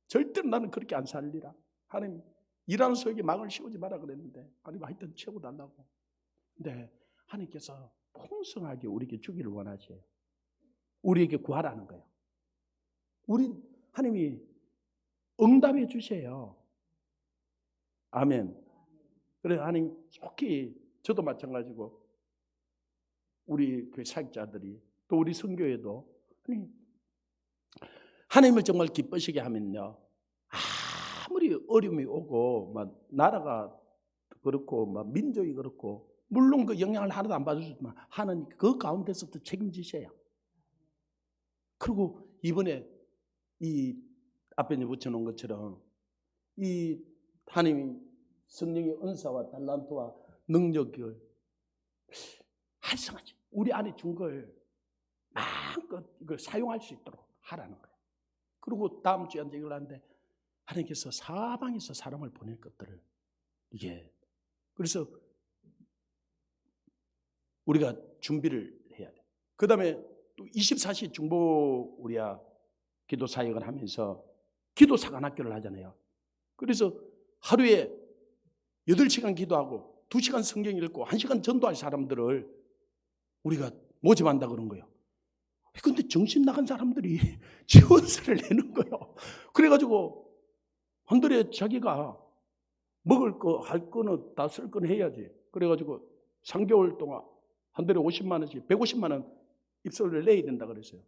절대로 나는 그렇게 안 살리라. 하나님 일하는 소에게 막을 씌우지 마라 그랬는데 하나님 하여튼 채워달라고. 근데 하나님께서 풍성하게 우리에게 주기를 원하세요. 우리에게 구하라는 거예요. 하나님이 응답해 주세요. 아멘. 그래서 하나님 속히 저도 마찬가지고 우리 교회 사역자들이 또 우리 선교회도 하나님을 정말 기쁘시게 하면요. 아무리 어려움이 오고 막 나라가 그렇고 막 민족이 그렇고 물론 그 영향을 하나도 안 받으시지만 하나님 그 가운데서도 책임지셔요. 그리고 이번에 이 앞에 붙여놓은 것처럼 이 하나님이 성령의 은사와 달란트와 능력을 활성화지 우리 안에 준 걸 마음껏 이걸 사용할 수 있도록 하라는 거예요. 그리고 다음 주에 이제 이걸 하는데 하나님께서 사방에서 사람을 보낼 것들을 이게 그래서 우리가 준비를 해야 돼. 그 다음에 또 24시 중보 우리야 기도 사역을 하면서 기도 사관학교를 하잖아요. 그래서 하루에 8시간 기도하고 2시간 성경 읽고 1시간 전도할 사람들을 우리가 모집한다 그런 거예요. 근데 정신 나간 사람들이 지원서를 내는 거예요. 그래가지고 한 달에 자기가 먹을 거, 할 거는 다 쓸 건 해야지. 그래가지고 3개월 동안 한 달에 50만 원씩, 150만 원 입소를 내야 된다 그랬어요.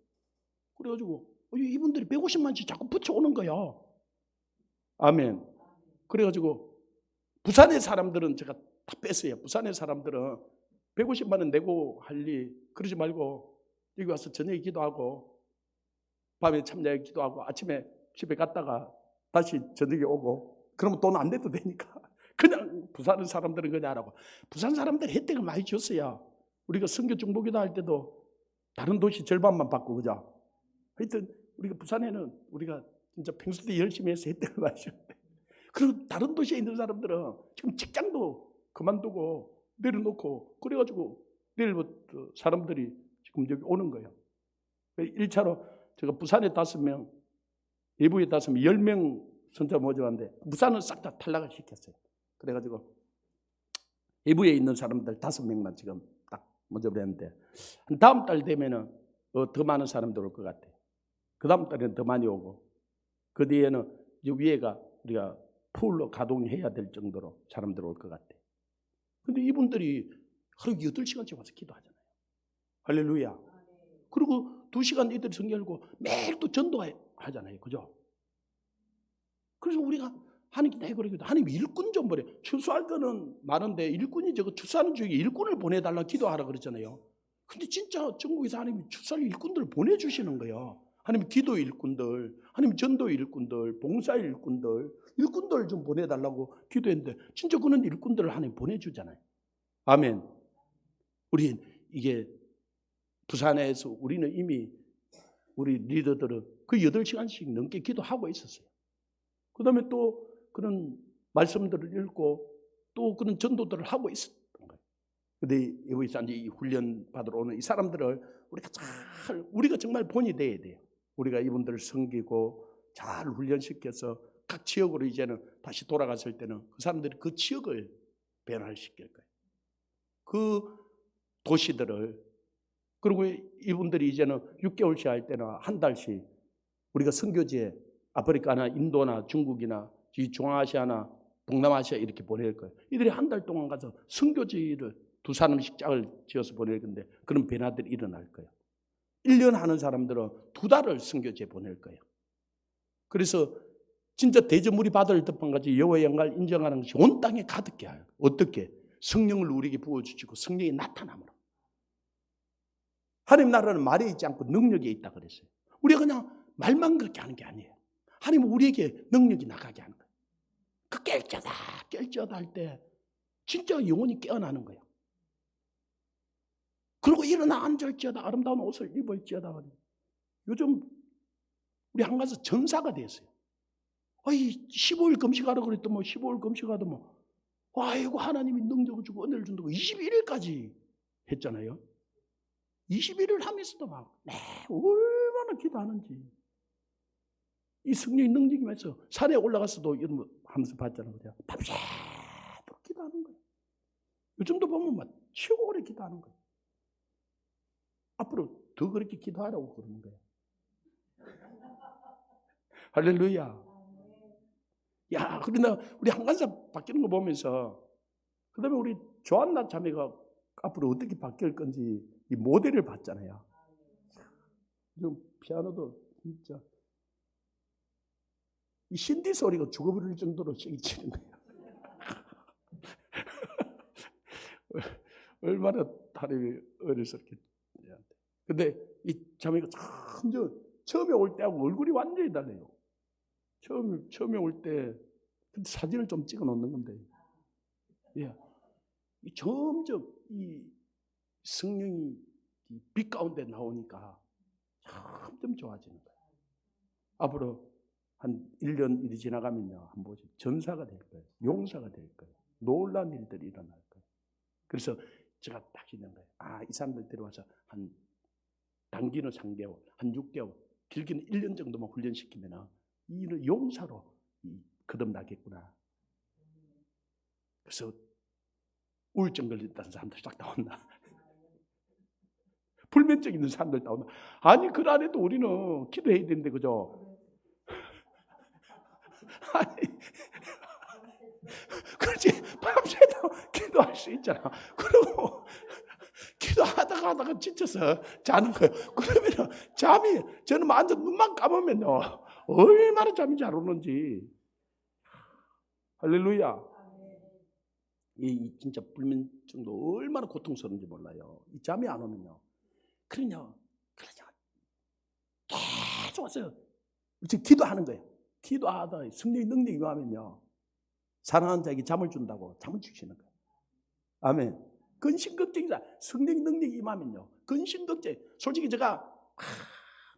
그래가지고 이분들이 150만 원씩 자꾸 붙여오는 거예요. 아멘. 그래가지고 부산의 사람들은 제가 다 뺐어요. 부산의 사람들은 150만 원 내고 할 리 그러지 말고 여기 와서 저녁에 기도하고 밤에 참여에 기도하고 아침에 집에 갔다가 다시 저녁에 오고 그러면 돈 안 내도 되니까 그냥 부산 사람들은 그냥 하라고. 부산 사람들이 혜택을 많이 줬어요. 우리가 선교 중보기도 할 때도 다른 도시 절반만 받고 그죠? 하여튼 우리가 부산에는 우리가 진짜 평소 때 열심히 해서 혜택을 많이 줬는데 그리고 다른 도시에 있는 사람들은 지금 직장도 그만두고 내려놓고 그래가지고 내일부터 사람들이 지금 여기 오는 거예요. 1차로 제가 부산에 5명, 예부에 5명, 10명 선자 모집하는데 부산은 싹 다 탈락을 시켰어요. 그래가지고 예부에 있는 사람들 5명만 지금 딱 모집을 했는데 다음 달 되면은 더 많은 사람들 올 것 같아요. 그 다음 달에는 더 많이 오고 그 뒤에는 위에가 우리가 풀로 가동해야 될 정도로 사람들 올 것 같아요. 근데 이분들이 하루 8시간씩 와서 기도하잖아요. 할렐루야. 그리고 2시간 이들 성경 읽고 매일 또 전도하잖아요. 그죠? 그래서 우리가 하나님께 그러기도 하나님 일꾼 좀 보내. 추수할 거는 많은데 일꾼이 저거 추수하는 중에 일꾼을 보내달라 기도하라 그랬잖아요. 근데 진짜 전국에서 하나님이 추수할 일꾼들을 보내주시는 거예요. 하나님 기도 일꾼들, 하나님 전도 일꾼들, 봉사 일꾼들 좀 보내달라고 기도했는데 진짜 그런 일꾼들을 하나님 보내주잖아요. 아멘. 우리 이게 부산에서 우리는 이미 우리 리더들은 그 8시간씩 넘게 기도하고 있었어요. 그 다음에 또 그런 말씀들을 읽고 또 그런 전도들을 하고 있었던 거예요. 근데 여기서 이제 이 훈련 받으러 오는 이 사람들을 우리가 정말 본이 돼야 돼요. 우리가 이분들을 섬기고 잘 훈련시켜서 각 지역으로 이제는 다시 돌아갔을 때는 그 사람들이 그 지역을 변화시킬 거예요. 그 도시들을. 그리고 이분들이 이제는 6개월씩 할 때는 한 달씩 우리가 선교지에 아프리카나 인도나 중국이나 중앙아시아나 동남아시아 이렇게 보낼 거예요. 이들이 한 달 동안 가서 선교지를 2사람씩 짝을 지어서 보낼 건데 그런 변화들이 일어날 거예요. 1년 하는 사람들은 2달을 선교지에 보낼 거예요. 그래서 진짜 대저물이 바다를 덮은같이 여호와의 영광을 인정하는 것이 온 땅에 가득해 하여. 어떻게? 성령을 우리에게 부어주시고 성령이 나타남으로. 하나님 나라는 말에 있지 않고 능력에 있다 그랬어요. 우리가 그냥 말만 그렇게 하는 게 아니에요. 하나님은 우리에게 능력이 나가게 하는 거예요. 그 깰쩌다 할 때 진짜 영혼이 깨어나는 거예요. 그리고 일어나 앉을지어다 아름다운 옷을 입을지어다. 요즘 우리 한가서 전사가 됐어요. 15일 금식하라고 그랬더니 15일 금식하더니 아이고 하나님이 능력을 주고 은혜를 준다고 21일까지 했잖아요. 21일 하면서도 막 얼마나 기도하는지. 이 성령의 능력이 면서 산에 올라가서도 이런 하면서 봤잖아요. 밤새도록 기도하는 거예요. 요즘도 보면 막 치고 오래 기도하는 거예요. 앞으로 더 그렇게 기도하라고 그러는 거예요. 할렐루야. 야, 그러나 우리 한간사 바뀌는 거 보면서 그 다음에 우리 조한나 자매가 앞으로 어떻게 바뀔 건지 이 모델을 봤잖아요. 좀 피아노도 진짜 이 신디 소리가 죽어버릴 정도로 세게 치는 거예요. 얼마나 다리 어려서렇게. 근데 이 자매가 참 처음에 올 때하고 얼굴이 완전히 달라요. 처음에 올 때 사진을 좀 찍어 놓는 건데, 예, 점점 이 성령이 빛 가운데 나오니까 점점 좋아지는 거예요. 앞으로 한 1년 일이 지나가면요, 한번 보세요. 전사가 될 거예요. 용사가 될 거예요. 놀라운 일들이 일어날 거예요. 그래서 제가 딱 있는 거예요. 아, 이 사람들 데려와서 한 단기는 3개월, 한 6개월, 길게는 1년 정도만 훈련시키면 이는 용사로 거듭나겠구나. 그래서 우울증 걸렸다는 사람들 딱 나온다. 불면증 있는 사람들 나온다. 아니, 그 안에도 우리는 기도해야 되는데, 그죠? 아니, 그렇지. 밤새도 기도할 수 있잖아. 그리고 기도하다가 지쳐서 자는 거예요. 그러면 잠이, 저는 완전 눈만 감으면요, 얼마나 잠이 잘 오는지. 할렐루야. 이 진짜 불면증도 얼마나 고통스러운지 몰라요. 이 잠이 안 오면요. 그러냐 계속 왔어요. 지금 기도하는 거예요. 기도하다 성령의 능력이 임하면요, 사랑하는 자에게 잠을 준다고 잠을 주시는 거예요. 아멘. 근심걱정이다. 성령의 능력이 임하면요, 근심걱정. 솔직히 제가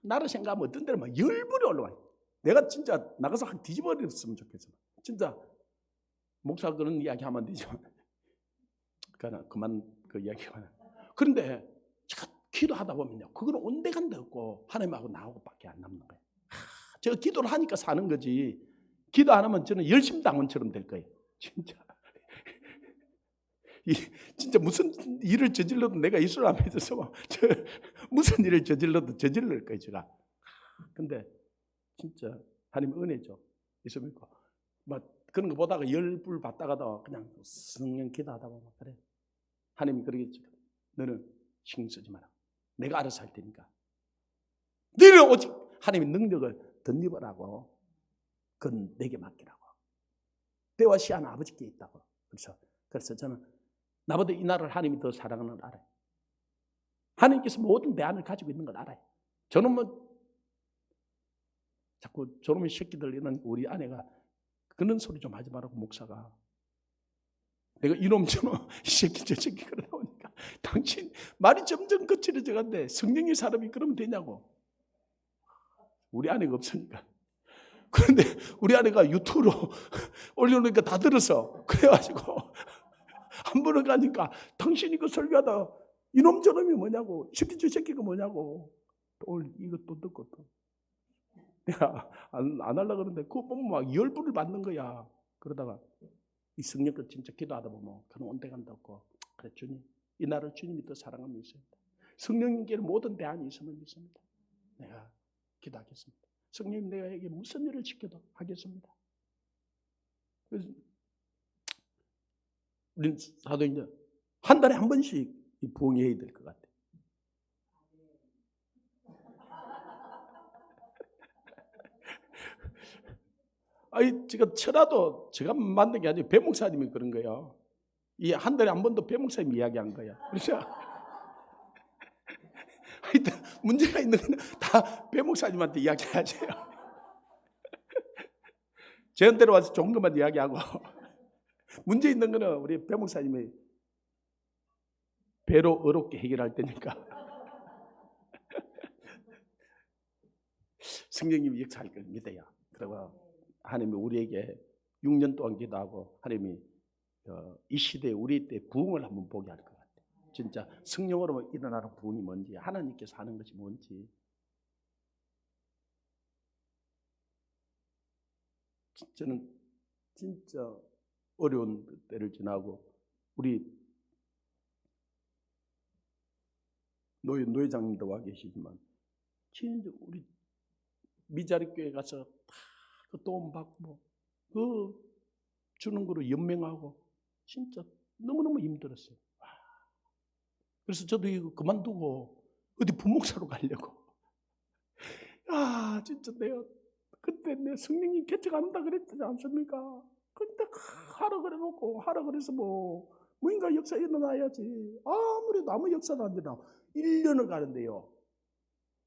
나를 생각하면 어떤 데는 막 열불이 올라와요. 내가 진짜 나가서 확 뒤집어졌으면 좋겠어. 진짜 목사 그런 이야기 하면 안 되지만 그만 그 이야기가. 그런데 제가 기도하다 보면요, 그거는 온데간데 없고 하나님하고 나하고밖에 안 남는 거예요. 제가 기도를 하니까 사는 거지. 기도 안 하면 저는 열심당원처럼 될 거예요. 진짜. 진짜 무슨 일을 저질러도 내가 예수를 안 믿어서 무슨 일을 저질러도 저질러일 거예요, 제가. 근데 진짜 하나님 은혜죠. 예수 믿고 막 그런 거 보다가 열불 받다가도 그냥 성령 기도하다 보면 그래. 하나님이 그러겠죠. 너는 신경 쓰지 마라. 내가 알아서 할 테니까. 너는 오직 하나님의 능력을 덧입으라고. 그건 내게 맡기라고. 때와 시한 아버지께 있다고. 그래서 저는 나보다 이 나라를 하나님이 더 사랑하는 걸 알아요. 하나님께서 모든 대안을 가지고 있는 걸 알아요. 저는 뭐 자꾸 저놈의 새끼들 이런 우리 아내가 그런 소리 좀 하지 말라고, 목사가. 내가 이놈 저놈 이 새끼 저 새끼 그러다 보니까 당신 말이 점점 거칠어져 간대. 성령의 사람이 그러면 되냐고. 우리 아내가 없으니까. 그런데 우리 아내가 유튜브로 올려놓으니까 다 들었어. 그래가지고 한 번을 가니까 당신이 그 설교하다 이놈 저놈이 뭐냐고, 이 새끼 저 새끼가 뭐냐고. 또 이것도 듣고 또 내가 안 하려고 그러는데 그거 보면 막 열불을 받는 거야. 그러다가 이 성령껏 진짜 기도하다 보면 그런 온데간도 없고, 그래 주님, 이 나라를 주님이 더 사랑하면 있습니다. 성령님께는 모든 대안이 있음을 믿습니다. 내가 기도하겠습니다. 성령님, 내가에게 무슨 일을 시켜도 하겠습니다. 그래서 우리는 다들 이제 한 달에 한 번씩 부흥해야 될 것 같아요. 아니, 제가 제가 만든 게 아니고 배 목사님이 그런 거예요. 이 한 달에 한 번도 배 목사님이 이야기한 거야. 그래서 하여튼 문제가 있는 건 다 배 목사님한테 이야기하세요. 저한테로 와서 좋은 것만 이야기하고 문제 있는 거는 우리 배 목사님이 배로 어렵게 해결할 때니까. 성령님이 역사할 걸 믿어요. 그리고 하나님이 우리에게 6년 동안 기도하고 하나님이 이 시대에 우리 때 부흥을 한번 보게 할 것 같아요. 진짜 성령으로 일어나는 부흥이 뭔지, 하나님께서 하는 것이 뭔지. 저는 진짜 어려운 때를 지나고 우리 노회장님도 와 계시지만 진짜 우리 미자리 교회 가서 그 돈 받고 그 주는 거로 연명하고 진짜 너무너무 힘들었어요. 그래서 저도 이거 그만두고 어디 부목사로 가려고. 진짜 내가 그때 내 성령님 개척 안 한다 그랬지 않습니까? 근데 하라 그래놓고 하라 그래서 뭐인가 역사 일어나야지. 아무래도 아무 역사도 안 되나. 1년을 가는데요.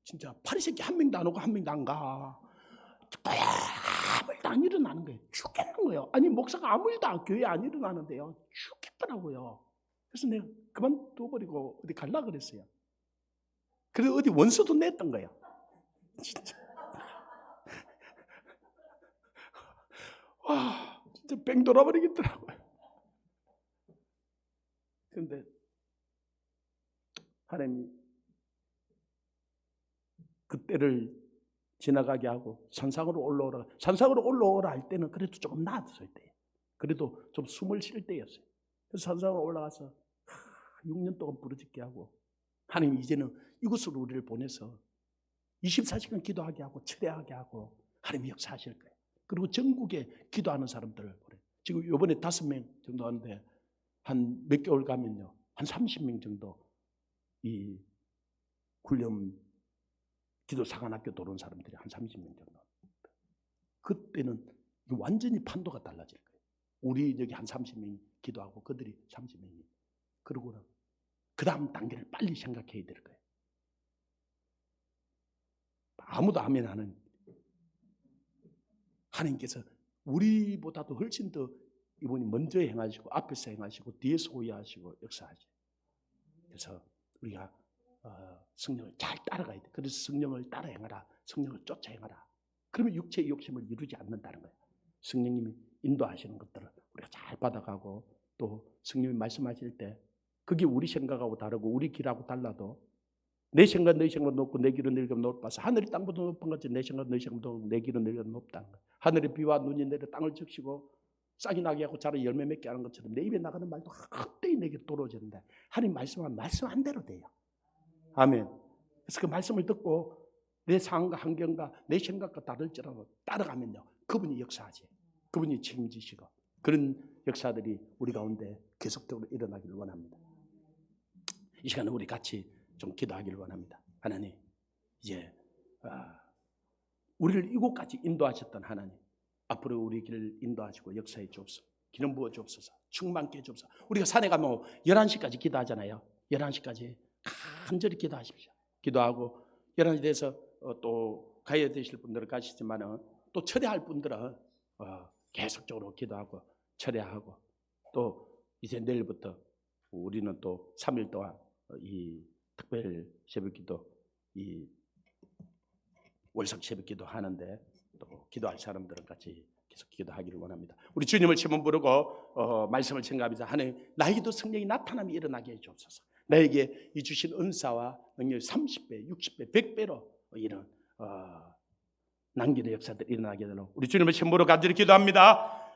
진짜 파리새끼 한 명도 안 오고 한 명도 안 가. 아무 일도 안 일어나는 거예요. 죽겠는 거예요. 아니 목사가 아무 일도 교회에 안 일어나는데요. 죽겠더라고요. 그래서 내가 그만둬버리고 어디 갈라 그랬어요. 그래서 어디 원서도 냈던 거예요. 진짜. 와, 진짜 뺑 돌아버리겠더라고요. 그런데 하나님이 그때를 지나가게 하고 산상으로 올라오라 할 때는 그래도 조금 나았어요. 그래도 좀 숨을 쉴 때였어요. 그래서 산상으로 올라가서 6년 동안 부르짖게 하고, 하나님 이제는 이곳으로 우리를 보내서 24시간 기도하게 하고 철회하게 하고 하나님 역사하실 거예요. 그리고 전국에 기도하는 사람들을 보내요. 지금 이번에 5명 정도 하는데 한 몇 개월 가면요, 한 30명 정도 이 훈련 기도 사관학교 들어온 사람들이 한 30명 정도. 그때는 완전히 판도가 달라질 거예요. 우리 여기 한 30명이 기도하고 그들이 30명이. 그러고는 그 다음 단계를 빨리 생각해야 될 거예요. 아무도 아멘 하는, 하나님께서 우리보다도 훨씬 더 이분이 먼저 행하시고 앞에서 행하시고 뒤에서 호위하시고 역사하시고. 그래서 우리가 성령을 잘 따라가야 돼. 그래서 성령을 따라 행하라, 성령을 쫓아 행하라. 그러면 육체의 욕심을 이루지 않는다는 거예요. 성령님이 인도하시는 것들을 우리가 잘 받아가고, 또 성령님이 말씀하실 때 그게 우리 생각하고 다르고 우리 길하고 달라도 내 생각 너희 생각 높고 내 길은 너희가 높아서 하늘이 땅보다 높은 것처럼 내 생각 너희 생각도 내 길은 너희가 높다는 거예요. 하늘에 비와 눈이 내려 땅을 적시고 싹이 나게 하고 자라 열매 맺게 하는 것처럼 내 입에 나가는 말도 헛되이 내게 떨어지는데 하나님 말씀하면 말씀 한 대로 돼요. 아멘. 그래서 그 말씀을 듣고 내 상황과 환경과 내 생각과 다를지라도 따라가면요, 그분이 역사하지. 그분이 책임지시고 그런 역사들이 우리 가운데 계속적으로 일어나기를 원합니다. 이 시간에 우리 같이 좀 기도하기를 원합니다. 하나님, 이제 우리를 이곳까지 인도하셨던 하나님, 앞으로 우리 길을 인도하시고 역사해 주옵소서. 기름 부어 주옵소서. 충만케 해 주옵소서. 우리가 산에 가면 11시까지 기도하잖아요. 11시까지 간절히 기도하십시오. 기도하고 11시 돼서 또 가야 되실 분들은 가시지만 또 철회할 분들은 계속적으로 기도하고 철회하고, 또 이제 내일부터 우리는 또 3일 동안 이 특별 새벽기도, 이 월삭 새벽기도 하는데 또 기도할 사람들은 같이 계속 기도하기를 원합니다. 우리 주님을 제목 부르고 말씀을 증가하면서 하나님, 나에게도 성령이 나타남이 일어나게 해 주옵소서. 나에게 이 주신 은사와 능력이 30배, 60배, 100배로 이런 남기는 역사들이 일어나게 되도록 우리 주님을 제목으로 간절히 기도합니다.